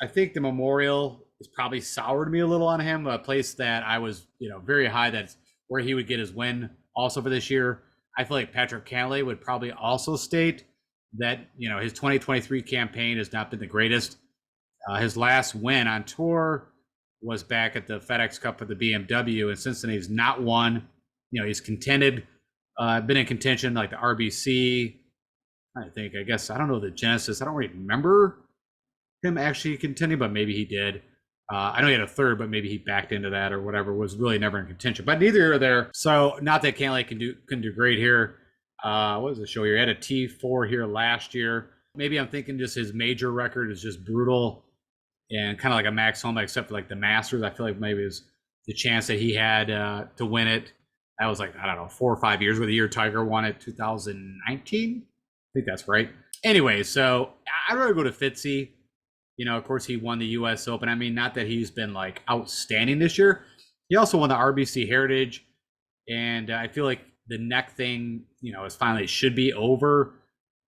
I think the Memorial has probably soured me a little on him, a place that I was, very high. That's where he would get his win also for this year. I feel like Patrick Cantlay would probably also state that, his 2023 campaign has not been the greatest. His last win on tour was back at the FedEx Cup for the BMW, and since then he's not won. He's contended, been in contention like the RBC. I don't know the Genesis. I don't really remember him actually contending, but maybe he did. I know he had a third, but maybe he backed into that or whatever. Was really never in contention, but neither are there. So not that Cantlay can do great here. What was the show here? He had a T4 here last year. Maybe I'm thinking just his major record is just brutal and kind of like a Max Homa, except for like the Masters. I feel like maybe it was the chance that he had to win it. That was like, I don't know, 4 or 5 years ago. The year Tiger won it, 2019. I think that's right. Anyway, so I'd rather go to Fitzy. Of course, he won the U.S. Open. I mean, not that he's been like outstanding this year. He also won the RBC Heritage, and I feel like the neck thing, is finally should be over.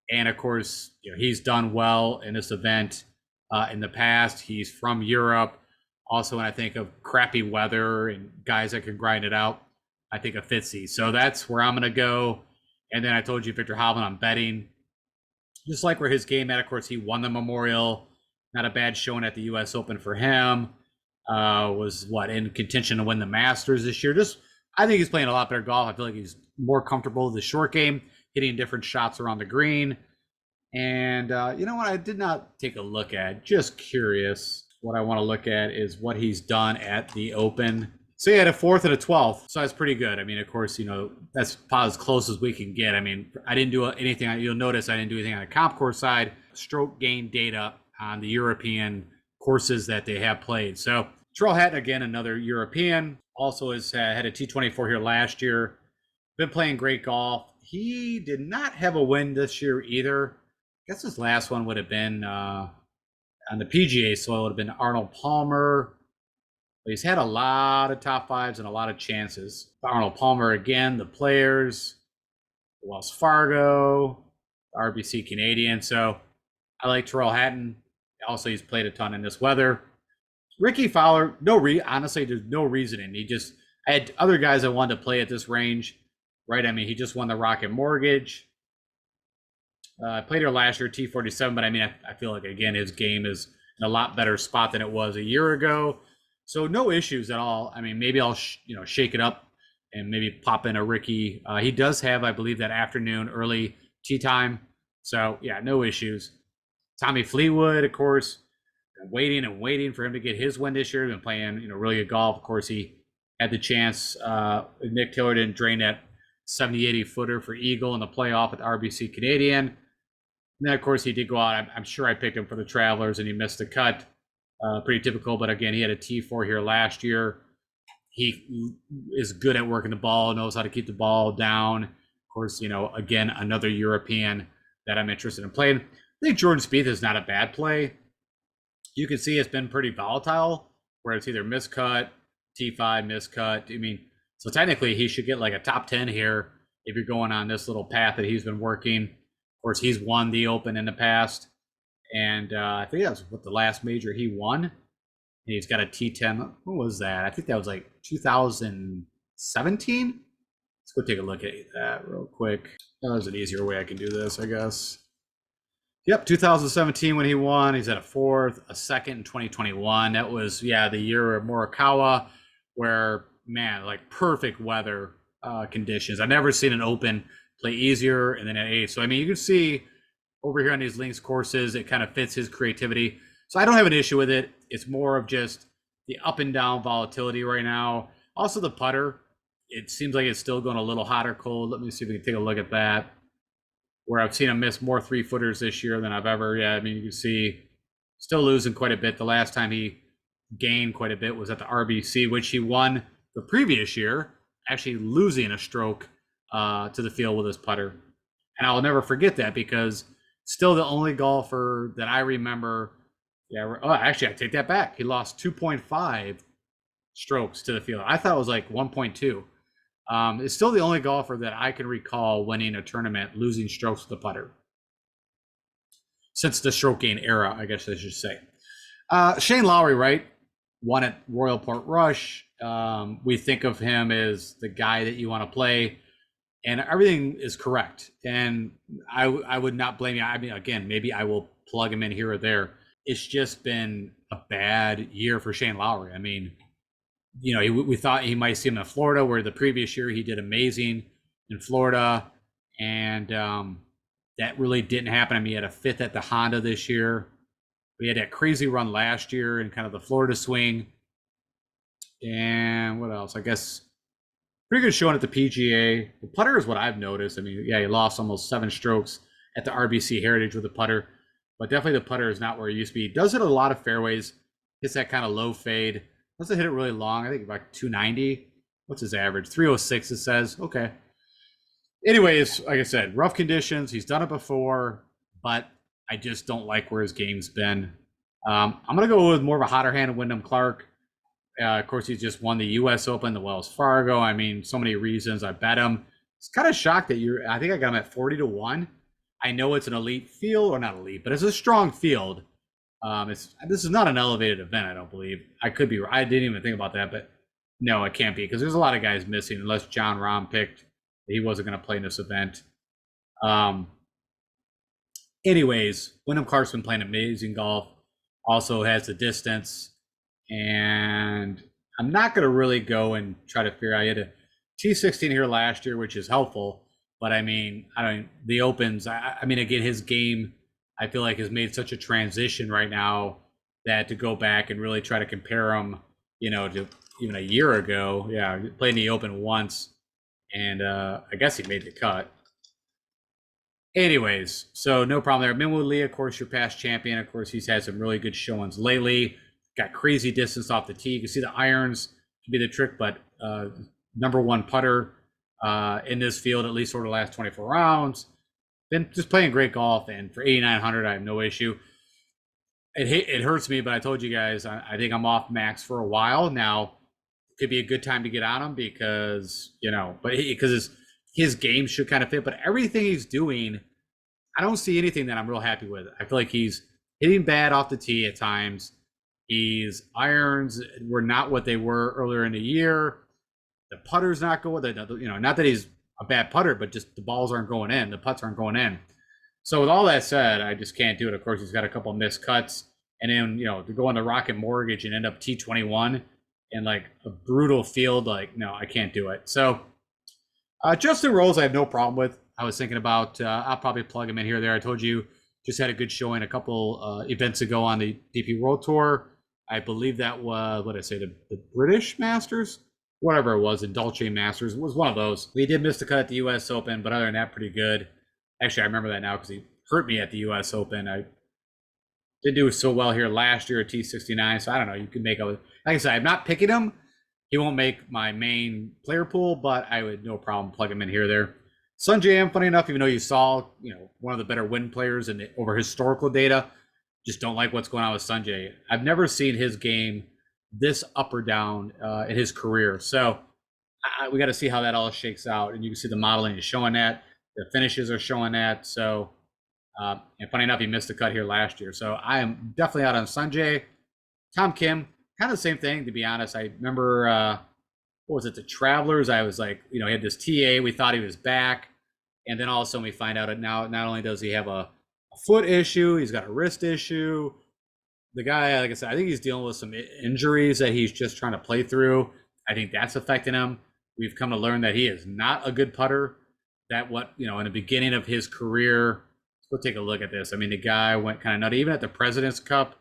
And of course, he's done well in this event in the past. He's from Europe. Also, when I think of crappy weather and guys that can grind it out, I think of Fitzy. So that's where I'm going to go. And then I told you Victor Hovland, I'm betting. Just like where his game at, of course, he won the Memorial. Not a bad showing at the U.S. Open for him. Was in contention to win the Masters this year. I think he's playing a lot better golf. I feel like he's more comfortable with the short game, hitting different shots around the green. And you know what? I did not take a look at. Just curious. What I want to look at is what he's done at the Open. So he had a 4th and a 12th. So that's pretty good. I mean, of course, that's probably as close as we can get. I mean, I didn't do anything. You'll notice I didn't do anything on the comp course side. Stroke gain data on the European courses that they have played. So Tyrrell Hatton, again, another European, also has had a T24 here last year. Been playing great golf. He did not have a win this year either. I guess his last one would have been on the PGA, so it would have been Arnold Palmer. But he's had a lot of top fives and a lot of chances. Arnold Palmer again, the Players, Wells Fargo, RBC Canadian. So I like Tyrrell Hatton. Also, he's played a ton in this weather. Ricky Fowler, honestly, there's no reasoning. I had other guys that wanted to play at this range, right? I mean, he just won the Rocket Mortgage. I played here last year, T47, but I mean, I feel like, again, his game is in a lot better spot than it was a year ago. So no issues at all. I mean, maybe I'll, shake it up and maybe pop in a Ricky. He does have, I believe, that afternoon early tee time. So, yeah, no issues. Tommy Fleetwood, of course, waiting for him to get his win this year. Been playing, really good golf. Of course, he had the chance. Nick Taylor didn't drain that 70-80 footer for Eagle in the playoff at the RBC Canadian. And then, of course, he did go out. I'm sure I picked him for the Travelers, and he missed the cut. Pretty typical, but again, he had a T4 here last year. He is good at working the ball, knows how to keep the ball down. Of course, again, another European that I'm interested in playing. I think Jordan Spieth is not a bad play. You can see it's been pretty volatile, where it's either miscut, T5, miscut. I mean, so technically he should get like a top 10 here if you're going on this little path that he's been working. Of course, he's won the Open in the past. And I think that was what the last major he won. And he's got a T10. What was that? I think that was like 2017. Let's go take a look at that real quick. That was an easier way I can do this, I guess. Yep, 2017 when he won. He's at a fourth, a second in 2021. That was, the year of Morikawa, where, man, like perfect weather conditions. I've never seen an Open play easier and then at eighth. So, I mean, you can see over here on these links courses, it kind of fits his creativity. So I don't have an issue with it. It's more of just the up and down volatility right now. Also the putter, it seems like it's still going a little hot or cold. Let me see if we can take a look at that. Where I've seen him miss more 3-footers this year than I've ever. Yeah, I mean, you can see still losing quite a bit. The last time he gained quite a bit was at the RBC, which he won the previous year, actually losing a stroke to the field with his putter. And I'll never forget that because still the only golfer that I remember. Actually, I take that back. He lost 2.5 strokes to the field. I thought it was like 1.2. It's still the only golfer that I can recall winning a tournament losing strokes with the putter since the stroke gain era, I guess I should say. Shane Lowry, right? Won at Royal Portrush. We think of him as the guy that you want to play, and everything is correct. And I would not blame you. I mean, again, maybe I will plug him in here or there. It's just been a bad year for Shane Lowry. I mean, we thought he might see him in Florida, where the previous year he did amazing in Florida, and that really didn't happen. I mean, he had a fifth at the Honda this year. We had that crazy run last year in kind of the Florida swing. And what else? I guess pretty good showing at the PGA. The putter is what I've noticed. I mean, he lost almost 7 strokes at the RBC Heritage with the putter, but definitely the putter is not where it used to be. He does hit a lot of fairways, hits that kind of low fade. Doesn't hit it really long. I think about 290. What's his average? 306, it says. Okay. Anyways, like I said, rough conditions. He's done it before, but I just don't like where his game's been. I'm going to go with more of a hotter hand of Wyndham Clark. Of course, he's just won the U.S. Open, the Wells Fargo. I mean, so many reasons. I bet him. It's kind of shocked that I think I got him at 40-1. I know it's an elite field, or not elite, but it's a strong field. This is not an elevated event, I don't believe. I could be. I didn't even think about that, but no, it can't be because there's a lot of guys missing unless John Rahm picked that he wasn't going to play in this event. Anyways, Wyndham Clark's been playing amazing golf. Also has the distance, and I'm not going to really go and try to figure out. I had a T16 here last year, which is helpful, but I mean, the Opens. I mean, again, his game, I feel like has made such a transition right now that to go back and really try to compare him, to even a year ago. Yeah, played in the Open once, and I guess he made the cut. Anyways, so no problem there. Minwoo Lee, of course, your past champion. Of course, he's had some really good showings lately. Got crazy distance off the tee. You can see the irons can be the trick, but number one putter in this field, at least over the last 24 rounds. Been just playing great golf, and for 8,900, I have no issue. It hurts me, but I told you guys I think I'm off Max for a while now. Could be a good time to get on him because because his game should kind of fit. But everything he's doing, I don't see anything that I'm real happy with. I feel like he's hitting bad off the tee at times. His irons were not what they were earlier in the year. The putter's not going. Not that he's a bad putter, but just the balls aren't going in. The putts aren't going in. So with all that said, I just can't do it. Of course, he's got a couple missed cuts. And then, to go on the Rocket Mortgage and end up T21 in like a brutal field, no, I can't do it. So Justin Rose, I have no problem with. I was thinking about, I'll probably plug him in here or there. I told you, just had a good showing a couple events ago on the DP World Tour. I believe that was, what did I say, the British Masters? whatever it was, in Dolce Masters. It was one of those. He did miss the cut at the U.S. Open, but other than that, pretty good. Actually, I remember that now because he hurt me at the U.S. Open. I didn't do so well here last year at T69, so I don't know. You can make a, like I said, I'm not picking him. He won't make my main player pool, but I would no problem plug him in here or there. Sunjay, funny enough, even though you saw, one of the better win players in over historical data, just don't like what's going on with Sunjay. I've never seen his game this up or down in his career. So we got to see how that all shakes out. And you can see the modeling is showing that. The finishes are showing that. So, and funny enough, he missed the cut here last year. So I am definitely out on Sunjay. Tom Kim, kind of the same thing, to be honest. I remember, what was it, the Travelers? I was like, he had this TA. We thought he was back. And then all of a sudden we find out that now not only does he have a foot issue, he's got a wrist issue. The guy, like I said, I think he's dealing with some injuries that he's just trying to play through. I think that's affecting him. We've come to learn that he is not a good putter. That in the beginning of his career, let's go take a look at this. I mean, the guy went kind of nutty. Even at the President's Cup,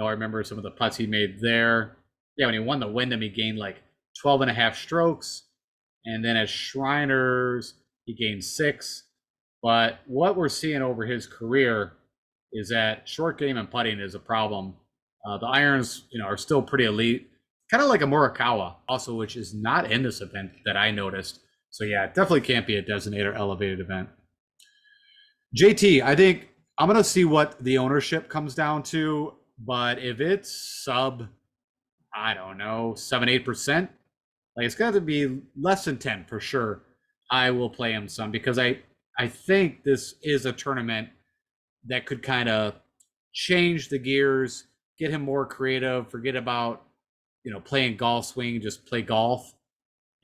I remember some of the putts he made there. Yeah, when he won the Wyndham, he gained like 12 and a half strokes. And then at Shriners, he gained 6. But what we're seeing over his career is that short game and putting is a problem. The irons, are still pretty elite, kind of like a Morikawa, also, which is not in this event that I noticed. So yeah, it definitely can't be a designated elevated event. JT, I think I'm gonna see what the ownership comes down to, but if it's sub, I don't know, 7-8%, like it's got to be less than 10 for sure. I will play him some because I think this is a tournament that could kind of change the gears, get him more creative, forget about, playing golf swing, just play golf.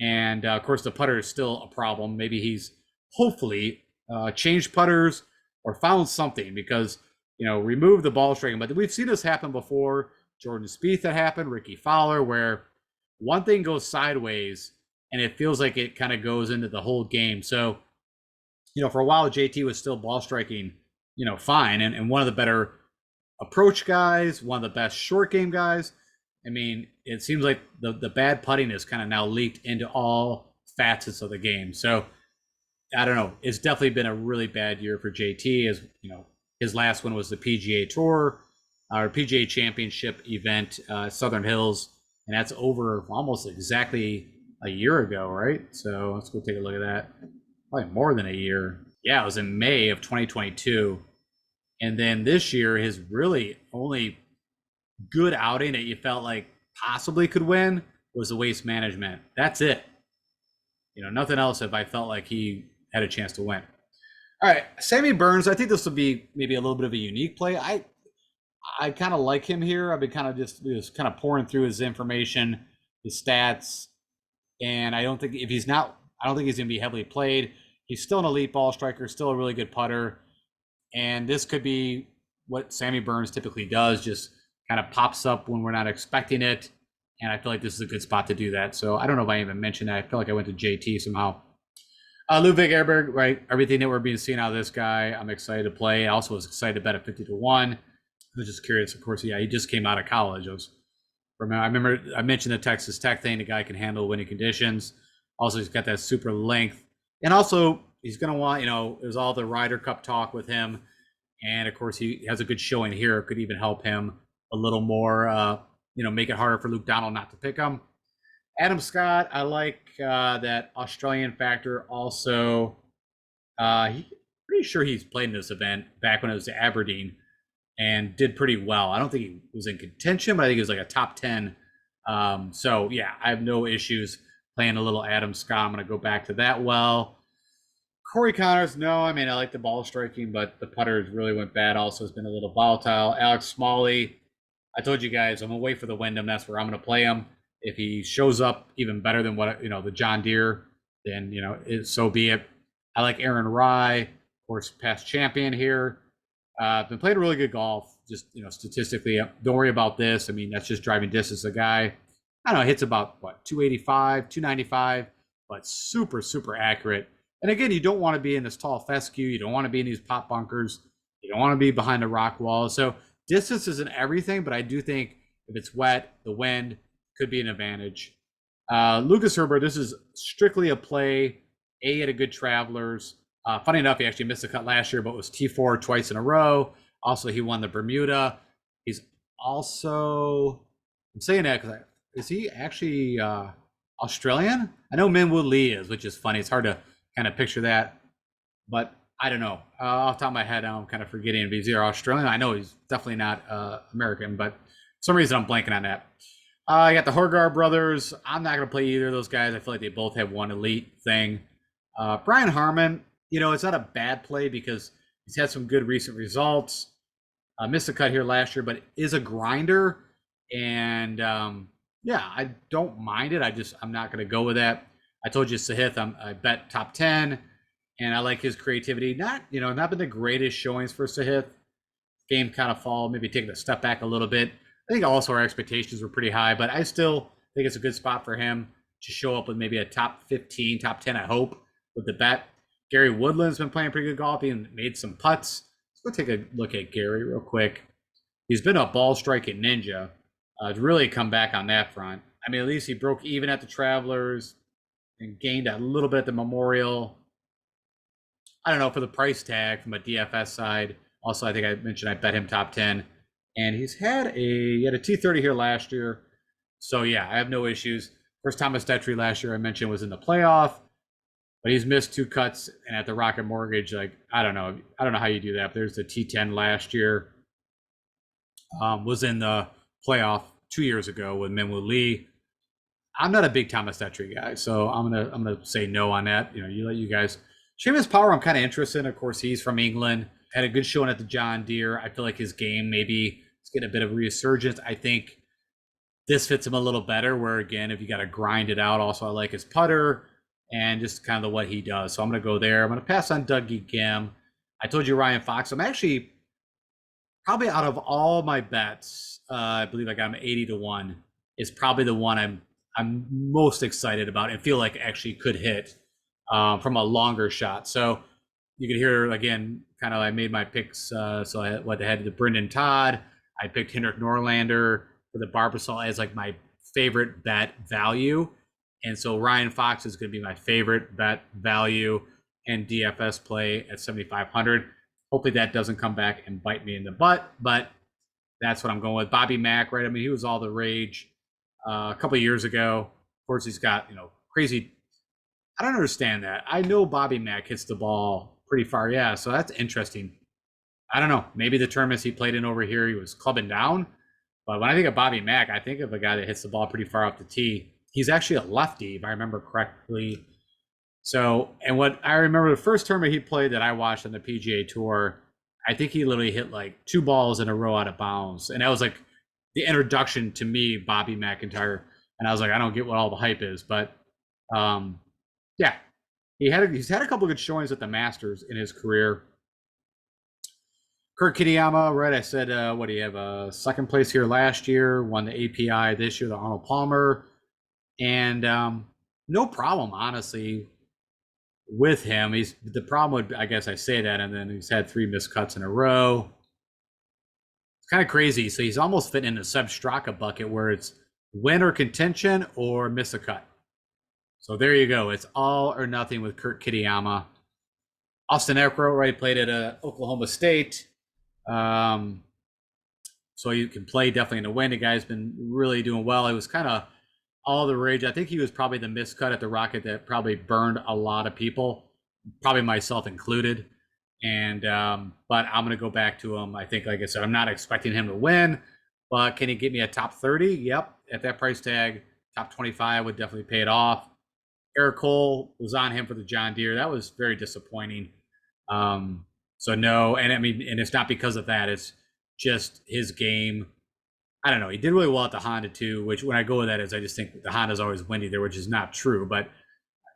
And of course, the putter is still a problem. Maybe he's hopefully changed putters or found something because, remove the ball striking. But we've seen this happen before. Jordan Spieth, that happened, Ricky Fowler, where one thing goes sideways and it feels like it kind of goes into the whole game. So, for a while, JT was still ball striking, fine. And one of the better approach guys, one of the best short game guys. I mean, it seems like the bad putting is kind of now leaked into all facets of the game. So I don't know. It's definitely been a really bad year for JT. As his last one was the PGA Tour, or PGA Championship event, Southern Hills, and that's over almost exactly a year ago, right? So let's go take a look at that. Probably more than a year. Yeah, it was in May of 2022. And then this year, his really only good outing that you felt like possibly could win was the Waste Management. That's it. Nothing else if I felt like he had a chance to win. All right, Sammy Burns, I think this will be maybe a little bit of a unique play. I kind of like him here. I've been kind of just kind of pouring through his information, his stats, and I don't think he's going to be heavily played. He's still an elite ball striker, still a really good putter, and this could be what Sammy Burns typically does, just kind of pops up when we're not expecting it, and I feel like this is a good spot to do that. So I don't know if I even mentioned that. I feel like I went to JT somehow. Ludwig Erberg, right? Everything that we're being seen out of this guy, I'm excited to play. I also was excited to bet at 50-1. I was just curious. Of course, yeah, he just came out of college. I remember I mentioned the Texas Tech thing. The guy can handle winning conditions. Also, he's got that super length, and also he's going to want. There's all the Ryder Cup talk with him, and of course he has a good showing here. It could even help him a little more. Make it harder for Luke Donald not to pick him. Adam Scott, I like that Australian factor. Also, pretty sure he's played in this event back when it was Aberdeen and did pretty well. I don't think he was in contention, but I think he was like a top 10. So yeah, I have no issues playing a little Adam Scott. I'm going to go back to that. Well, Corey Connors, no. I mean, I like the ball striking, but the putters really went bad. Also, has been a little volatile. Alex Smalley, I told you guys, I'm going to wait for the Wyndham. That's where I'm going to play him. If he shows up even better than what, the John Deere, then, so be it. I like Aaron Rye, of course, past champion here. Been playing really good golf, just, statistically. Don't worry about this. I mean, that's just driving distance. The guy, I don't know, hits about, 285, 295, but super, super accurate. And again, you don't want to be in this tall fescue. You don't want to be in these pop bunkers. You don't want to be behind a rock wall. So distance isn't everything, but I do think if it's wet, the wind could be an advantage. Lucas Herbert, this is strictly a play. At a good Travelers. Funny enough, he actually missed a cut last year, but was T4 twice in a row. Also, he won the Bermuda. He's also, I'm saying that because is he actually Australian? I know Minwoo Lee is, which is funny. It's hard to kind of picture that, but I don't know. Off the top of my head, I'm kind of forgetting if he's either Australian. I know he's definitely not American, but for some reason I'm blanking on that. I got the Horgar brothers. I'm not going to play either of those guys. I feel like they both have one elite thing. Brian Harmon, it's not a bad play because he's had some good recent results. Missed a cut here last year, but is a grinder. And I don't mind it. I'm not going to go with that. I told you Sahith, I bet top 10, and I like his creativity. Not been the greatest showings for Sahith. Game kind of fall, maybe taking a step back a little bit. I think also our expectations were pretty high, but I still think it's a good spot for him to show up with maybe a top 15, top 10, I hope, with the bet. Gary Woodland's been playing pretty good golf. He made some putts. Let's go take a look at Gary real quick. He's been a ball striking ninja. Really come back on that front. I mean, at least he broke even at the Travelers and gained a little bit at the Memorial. I don't know, for the price tag from a DFS side. Also, I think I mentioned I bet him top 10. And he had a T30 here last year. So, yeah, I have no issues. First Thomas Detry last year I mentioned was in the playoff. But he's missed 2 cuts, and at the Rocket Mortgage, I don't know how you do that. But there's the T10 last year. Was in the playoff 2 years ago with Minwoo Lee. I'm not a big Thomas Detry guy, so I'm gonna say no on that. You let you guys. Seamus Power, I'm kind of interested in. Of course, he's from England. Had a good showing at the John Deere. I feel like his game maybe is getting a bit of a resurgence. I think this fits him a little better. Where again, if you got to grind it out, also I like his putter and just kind of what he does. So I'm going to go there. I'm going to pass on Dougie Gim. I told you Ryan Fox. I'm actually probably out of all my bets, I believe I got him 80-1. Is probably the one I'm most excited about and feel like actually could hit from a longer shot. So you can hear again, kind of I made my picks. So I went ahead to Brendan Todd. I picked Henrik Norlander for the Barbasol as like my favorite bet value. And so Ryan Fox is going to be my favorite bet value and DFS play at 7,500. Hopefully that doesn't come back and bite me in the butt, but that's what I'm going with. Bobby Mack, right? I mean, he was all the rage a couple of years ago. Of course, he's got, crazy. I don't understand that. I know Bobby Mack hits the ball pretty far. Yeah, so that's interesting. I don't know. Maybe the tournaments he played in over here, he was clubbing down. But when I think of Bobby Mack, I think of a guy that hits the ball pretty far off the tee. He's actually a lefty, if I remember correctly. So, and what I remember the first tournament he played that I watched on the PGA Tour, I think he literally hit like 2 balls in a row out of bounds. And that was like the introduction to me, Bobby McIntyre. And I was like, I don't get what all the hype is. But yeah, he's had a couple good showings at the Masters in his career. Kurt Kitayama, right? I said, what do you have? Second place here last year, won the API this year, the Arnold Palmer. And no problem, honestly, with him. He's the problem would, I guess I say that, and then he's had 3 missed cuts in a row. It's kind of crazy. So he's almost fitting in a Seb Straka bucket where it's win or contention or miss a cut. So there you go. It's all or nothing with Kurt Kitayama. Austin Eckroat, right, played at Oklahoma State. So you can play definitely in the win. The guy's been really doing well. He was kind of all the rage. I think he was probably the miscut at the Rocket that probably burned a lot of people, probably myself included. And but I'm going to go back to him. I think, like I said, I'm not expecting him to win, but can he get me a top 30? Yep. At that price tag, top 25 would definitely pay it off. Eric Cole was on him for the John Deere. That was very disappointing. So no, and I mean, and it's not because of that. It's just his game. I don't know. He did really well at the Honda too, which when I go with that is I just think the Honda's always windy there, which is not true. But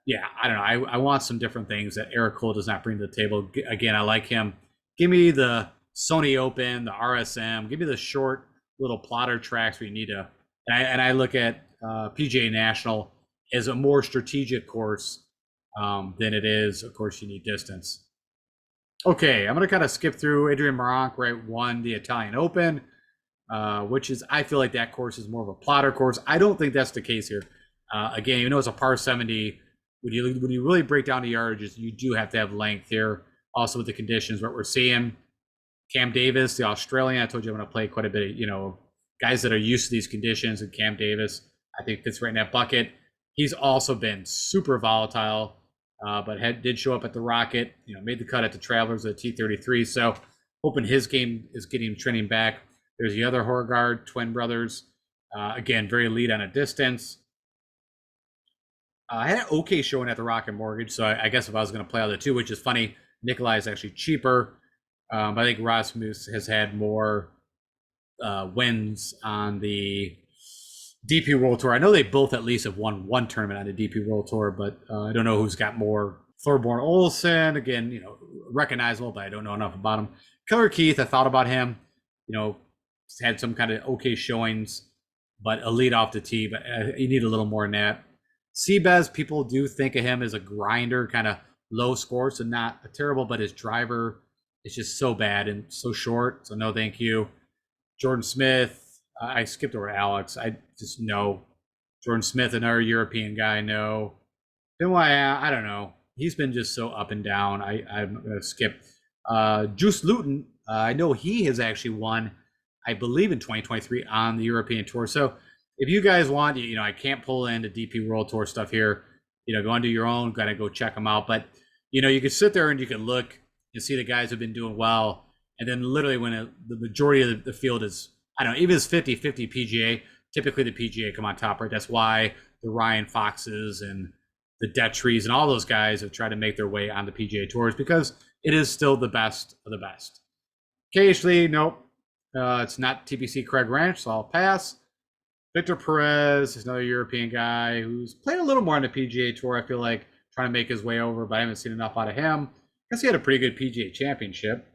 yeah, I don't know. I want some different things that Eric Cole does not bring to the table. Again, I like him. Give me the Sony Open, the RSM. Give me the short little plotter tracks where you need to. And I look at PGA National as a more strategic course than it is. Of course, you need distance. Okay, I'm going to kind of skip through. Adrian Meronk, right, won the Italian Open, which is, I feel like that course is more of a plotter course. I don't think that's the case here. Again, even though it's a par 70, when you really break down the yardages, you do have to have length here. Also with the conditions, what we're seeing, Cam Davis, the Australian, I told you I'm going to play quite a bit of, guys that are used to these conditions, and Cam Davis, I think fits right in that bucket. He's also been super volatile, but did show up at the Rocket, made the cut at the Travelers at T33. So hoping his game is getting trending back. There's the other Horgard, twin brothers. Again, very elite on a distance. I had an okay showing at the Rocket Mortgage, so I guess if I was going to play all the two, which is funny, Nikolai is actually cheaper. But I think Rasmus has had more wins on the DP World Tour. I know they both at least have won one tournament on the DP World Tour, but I don't know who's got more. Thorborn Olsen, again, recognizable, but I don't know enough about him. Killer Keith, I thought about him. Had some kind of okay showings, but elite off the tee. But you need a little more than that. Seabez, people do think of him as a grinder, kind of low score, so not a terrible, but his driver is just so bad and so short. So no, thank you. Jordan Smith, I skipped over Alex. I just no. Jordan Smith, another European guy, no. Then why? I don't know. He's been just so up and down. I'm going to skip. Juice Luton, I know he has actually won, I believe, in 2023 on the European Tour. So if you guys want, I can't pull into DP World Tour stuff here. Go and do your own. Got to go check them out. But, you can sit there and you can look and see the guys who've been doing well. And then literally when the majority of the field is, I don't know, even it's 50-50 PGA, typically the PGA come on top, right? That's why the Ryan Foxes and the Detries and all those guys have tried to make their way on the PGA Tours because it is still the best of the best. Occasionally, nope, it's not TPC Craig Ranch, so I'll pass. Victor Perez is another European guy who's played a little more on the PGA Tour, I feel like, trying to make his way over, but I haven't seen enough out of him. I guess he had a pretty good PGA championship.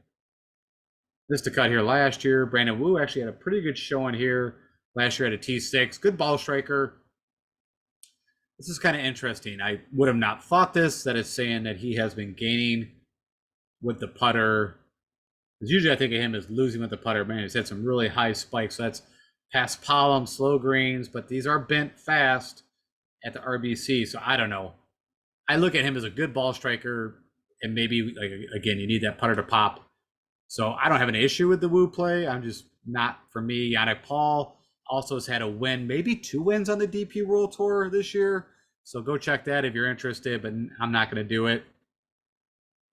This to cut here last year. Brandon Wu actually had a pretty good showing here last year at a T6. Good ball striker. This is kind of interesting. I would have not thought this, that is saying that he has been gaining with the putter. Because usually I think of him as losing with the putter. Man, he's had some really high spikes. So that's past Palm, slow greens, but these are bent fast at the RBC. So I don't know. I look at him as a good ball striker, and maybe, like, again, you need that putter to pop. So I don't have an issue with the Wu play. I'm just not for me. Yannick Paul also has had a win, maybe 2 wins on the DP World Tour this year. So go check that if you're interested, but I'm not going to do it.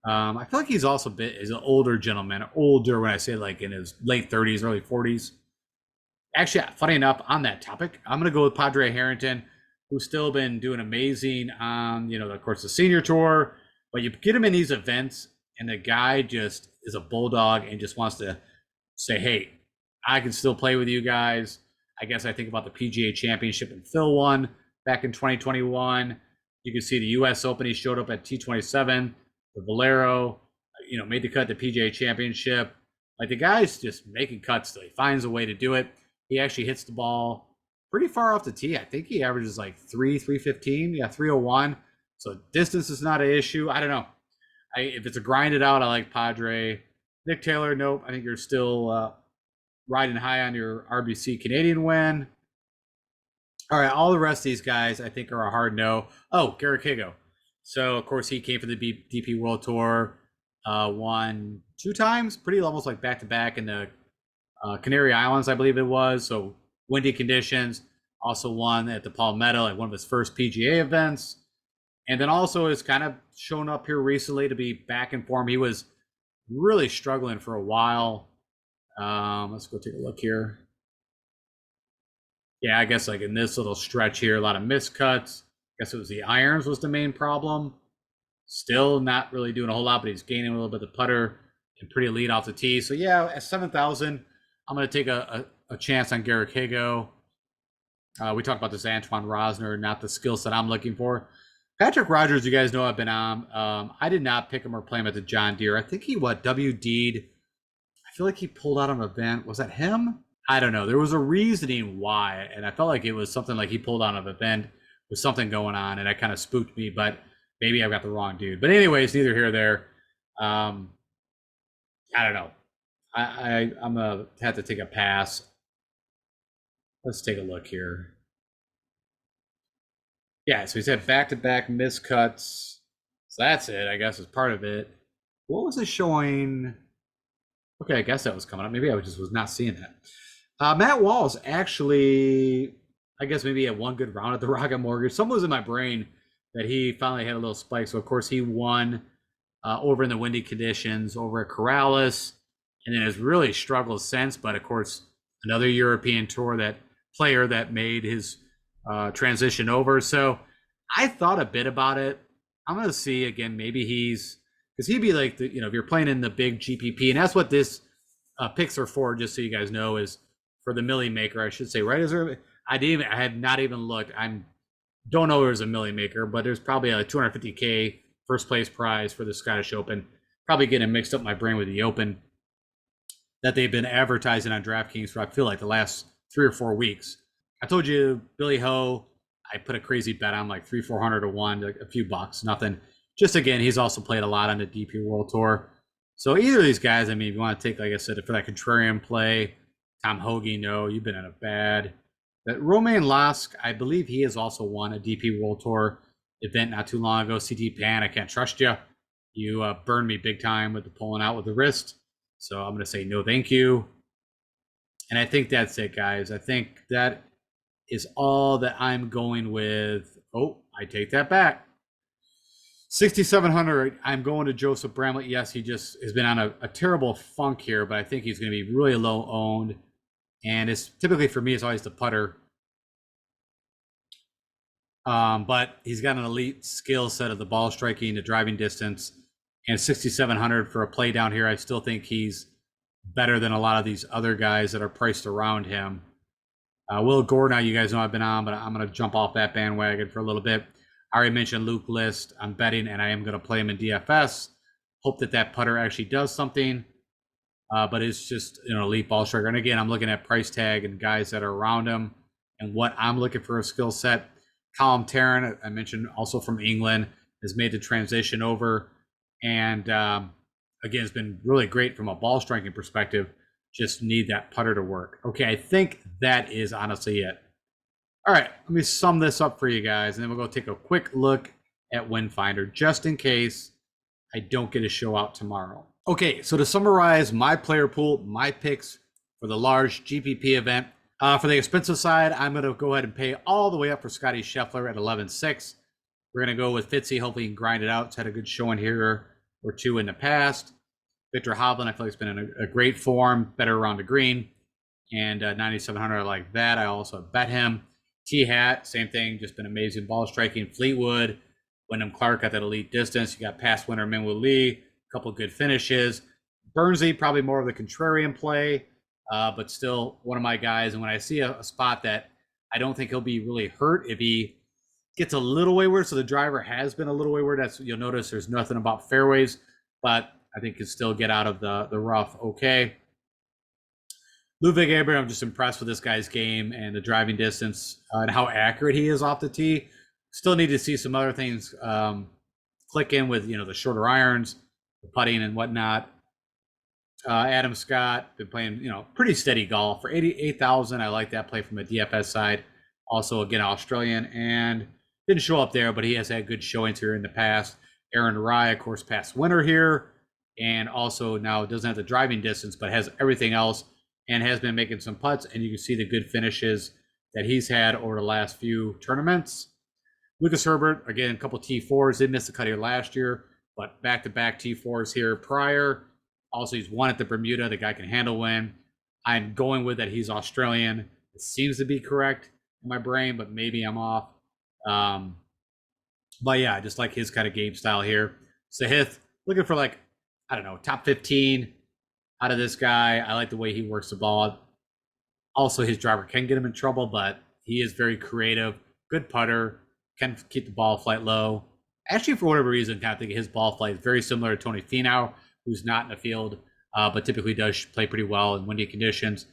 I feel like he's also is an older gentleman, older when I say like in his late 30s, early 40s. Actually, funny enough, on that topic, I'm going to go with Padre Harrington, who's still been doing amazing on, of course, the senior tour. But you get him in these events, and the guy just is a bulldog and just wants to say, hey, I can still play with you guys. I guess I think about the PGA Championship and Phil won back in 2021. You can see the U.S. Open. He showed up at T27. The Valero, made the cut at the PGA Championship. Like, the guy's just making cuts till he finds a way to do it. He actually hits the ball pretty far off the tee. I think he averages like 315, 301. So distance is not an issue. I don't know. If it's a grinded out, I like Padre. Nick Taylor, nope. I think you're still riding high on your RBC Canadian win. All right, all the rest of these guys I think are a hard no. Oh, Garrick Higo. So, of course, he came for the DP World Tour, won 2 times, pretty almost like back-to-back in the Canary Islands, I believe it was. So, windy conditions. Also won at the Palmetto at one of his first PGA events. And then also has kind of shown up here recently to be back in form. He was really struggling for a while. Let's go take a look here. Yeah, I guess like in this little stretch here, a lot of miscuts. I guess it was the irons was the main problem. Still not really doing a whole lot, but he's gaining a little bit of putter and pretty elite off the tee. So yeah, at 7,000, I'm going to take a chance on Garrick Higo. We talked about this Antoine Rosner, not the skill set I'm looking for. Patrick Rogers, you guys know I've been on. I did not pick him or play him at the John Deere. I think he WD'd. I feel like he pulled out an event. Was that him? I don't know. There was a reasoning why, and I felt like it was something like he pulled out of an event with something going on, and that kind of spooked me, but maybe I've got the wrong dude. But anyways, neither here nor there. I don't know. I'm going to have to take a pass. Let's take a look here. Yeah, so he's had back-to-back miscuts. So that's it, I guess, is part of it. What was it showing? Okay, I guess that was coming up. Maybe I just was not seeing that. Matt Walls actually, I guess maybe had one good round at the Rocket Mortgage. Something was in my brain that he finally had a little spike. So, of course, he won over in the windy conditions over at Corrales, and then has really struggled since. But, of course, another European tour player that made his transition over. So I thought a bit about it. I'm going to see, again, maybe because he'd be like, if you're playing in the big GPP, and that's what this picks are for, just so you guys know, is for the Millie Maker, I should say, right? I had not even looked. Don't know there's a Millie Maker, but there's probably a 250K first place prize for the Scottish Open. Probably getting mixed up my brain with the Open that they've been advertising on DraftKings for, I feel like, the last 3 or 4 weeks. I told you, Billy Ho, I put a crazy bet on, like 300-400 to 1, like a few bucks, nothing. Just again, he's also played a lot on the DP World Tour. So either of these guys, I mean, if you want to take, like I said, for that contrarian play, Tom Hoagie, no, you've been in a bad. That Romain Lask, I believe he has also won a DP World Tour event not too long ago. CT Pan, I can't trust you. You burned me big time with the pulling out with the wrist. So I'm going to say no thank you. And I think that's it, guys. I think that is all that I'm going with. Oh, I take that back. 6,700. I'm going to Joseph Bramlett. Yes, he just has been on a terrible funk here, but I think he's going to be really low owned. And it's typically for me, it's always the putter. But he's got an elite skill set of the ball striking, the driving distance, and 6,700 for a play down here. I still think he's better than a lot of these other guys that are priced around him. Will Gore, now you guys know I've been on, but I'm going to jump off that bandwagon for a little bit. I already mentioned Luke List. I'm betting, and I am going to play him in DFS. Hope that putter actually does something. But it's just an elite ball striker. And again, I'm looking at price tag and guys that are around him and what I'm looking for a skill set. Callum Tarrant, I mentioned, also from England, has made the transition over. And again, it's been really great from a ball striking perspective. Just need that putter to work. Okay, I think that is honestly it. All right, let me sum this up for you guys, and then we'll go take a quick look at Windfinder, just in case I don't get a show out tomorrow. Okay, so to summarize my player pool, my picks for the large GPP event. For the expensive side, I'm going to go ahead and pay all the way up for Scotty Scheffler at 11.6. We're going to go with Fitzy. Hopefully he can grind it out. It's had a good showing here or two in the past. Victor Hovland, I feel like he's been in a great form, better around the green. And 9,700, I like that. I also bet him. T-Hat, same thing, just been amazing ball striking. Fleetwood, Wyndham Clark got that elite distance. You got past winner Minwoo Lee, a couple good finishes. Burnsy, probably more of the contrarian play, but still one of my guys. And when I see a spot that I don't think he'll be really hurt, if he gets a little wayward, so the driver has been a little wayward, you'll notice there's nothing about fairways, but I think can still get out of the rough okay. Ludwig Abraham, I'm just impressed with this guy's game and the driving distance and how accurate he is off the tee. Still need to see some other things click in with, the shorter irons, the putting and whatnot. Adam Scott, been playing, pretty steady golf for 88,000. I like that play from a DFS side. Also, again, Australian, and didn't show up there, but he has had good showings here in the past. Aaron Rye, of course, past winner here, and also now doesn't have the driving distance, but has everything else and has been making some putts, and you can see the good finishes that he's had over the last few tournaments. Lucas Herbert, again, a couple T4s. Did miss the cut here last year, but back-to-back T4s here prior. Also, he's won at the Bermuda. The guy can handle win. I'm going with that he's Australian. It seems to be correct in my brain, but maybe I'm off. But yeah, I just like his kind of game style here. Sahith, looking for top 15 out of this guy. I like the way he works the ball. Also, his driver can get him in trouble, but he is very creative. Good putter, can keep the ball flight low. Actually, for whatever reason, I think his ball flight is very similar to Tony Finau, who's not in the field, but typically does play pretty well in windy conditions.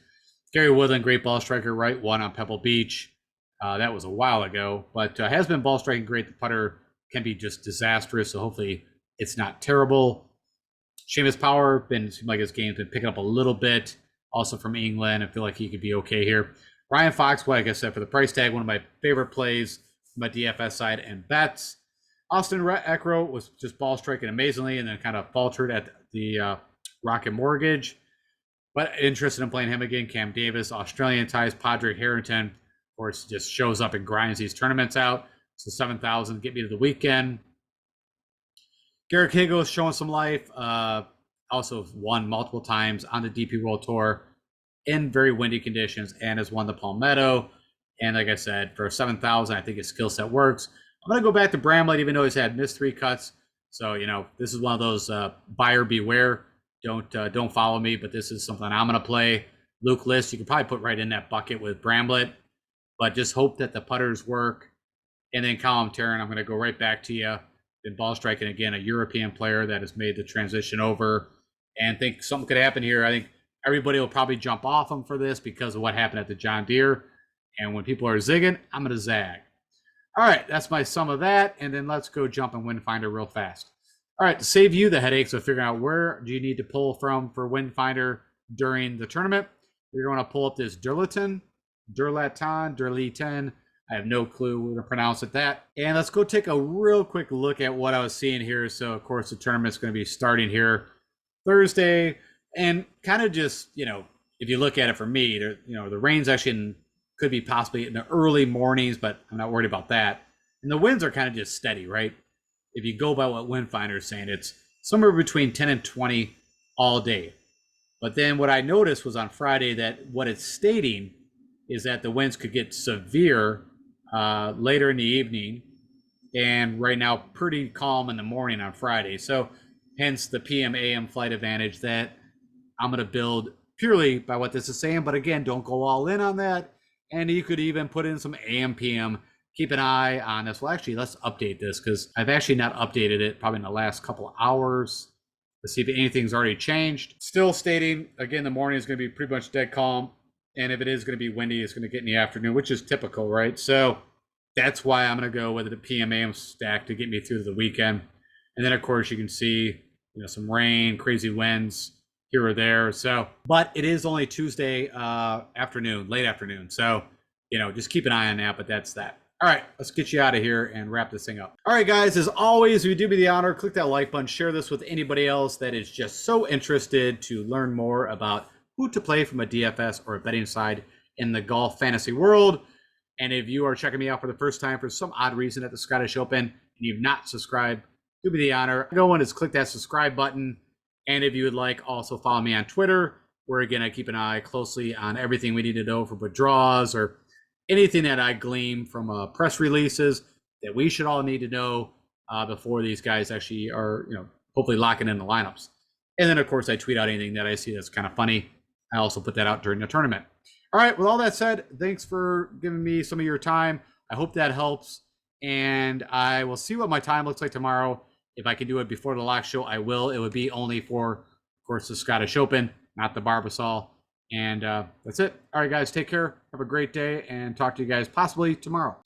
Gary Woodland, great ball striker, right? Won on Pebble Beach. That was a while ago, but has been ball striking great. The putter can be just disastrous, so hopefully it's not terrible. Seamus Power, seems like his game's been picking up a little bit, also from England. I feel like he could be okay here. Ryan Fox, like I said, for the price tag, one of my favorite plays my DFS side and bets. Austin Eckroat was just ball striking amazingly and then kind of faltered at the Rocket Mortgage. But interested in playing him again. Cam Davis, Australian ties, Padraig Harrington, of course, just shows up and grinds these tournaments out. So 7,000, get me to the weekend. Garrett Higo is showing some life. Also won multiple times on the DP World Tour in very windy conditions and has won the Palmetto. And like I said, for 7,000, I think his skill set works. I'm going to go back to Bramlett, even though he's had missed 3 cuts. So, you know, this is one of those buyer beware. Don't follow me, but this is something I'm going to play. Luke List, you could probably put right in that bucket with Bramlett, but just hope that the putters work. And then Colin Tarrant, I'm going to go right back to you. Been ball striking again, a European player that has made the transition over, and think something could happen here. I think everybody will probably jump off him for this because of what happened at the John Deere. And when people are zigging, I'm going to zag. All right, that's my sum of that. And then let's go jump in Windfinder real fast. All right, to save you the headaches of figuring out where do you need to pull from for Windfinder during the tournament, you're going to pull up this Durlaton. I have no clue where to pronounce it that. And let's go take a real quick look at what I was seeing here. So, of course, the tournament's going to be starting here Thursday. And kind of just, you know, if you look at it for me, the rain's actually could be possibly in the early mornings, but I'm not worried about that. And the winds are kind of just steady, right? If you go by what Windfinder is saying, it's somewhere between 10 and 20 all day. But then what I noticed was on Friday that what it's stating is that the winds could get severe later in the evening, and right now pretty calm in the morning on Friday. So hence the PM AM flight advantage that I'm going to build purely by what this is saying. But again, don't go all in on that. And you could even put in some AM PM. Keep an eye on this. Well, actually, let's update this because I've actually not updated it probably in the last couple of hours to see if anything's already changed. Still stating, again, the morning is going to be pretty much dead calm. And if it is going to be windy, it's going to get in the afternoon, which is typical, right? So that's why I'm going to go with the PM AM stack to get me through the weekend. And then, of course, you can see, some rain, crazy winds here or there. So, but it is only Tuesday afternoon, late afternoon. So, just keep an eye on that, but that's that. All right, let's get you out of here and wrap this thing up. All right, guys, as always, if you do me the honor, click that like button, share this with anybody else that is just so interested to learn more about who to play from a DFS or a betting side in the golf fantasy world. And if you are checking me out for the first time for some odd reason at the Scottish Open and you've not subscribed, do me the honor. Go on, just click that subscribe button. And if you would like, also follow me on Twitter, where again, I keep an eye closely on everything we need to know for withdrawals or anything that I glean from press releases that we should all need to know before these guys actually are, hopefully locking in the lineups. And then, of course, I tweet out anything that I see that's kind of funny. I also put that out during the tournament. All right, with all that said, thanks for giving me some of your time. I hope that helps. And I will see what my time looks like tomorrow. If I can do it before the lock show, I will. It would be only for, of course, the Scottish Open, not the Barbasol. And that's it. All right, guys, take care. Have a great day and talk to you guys possibly tomorrow.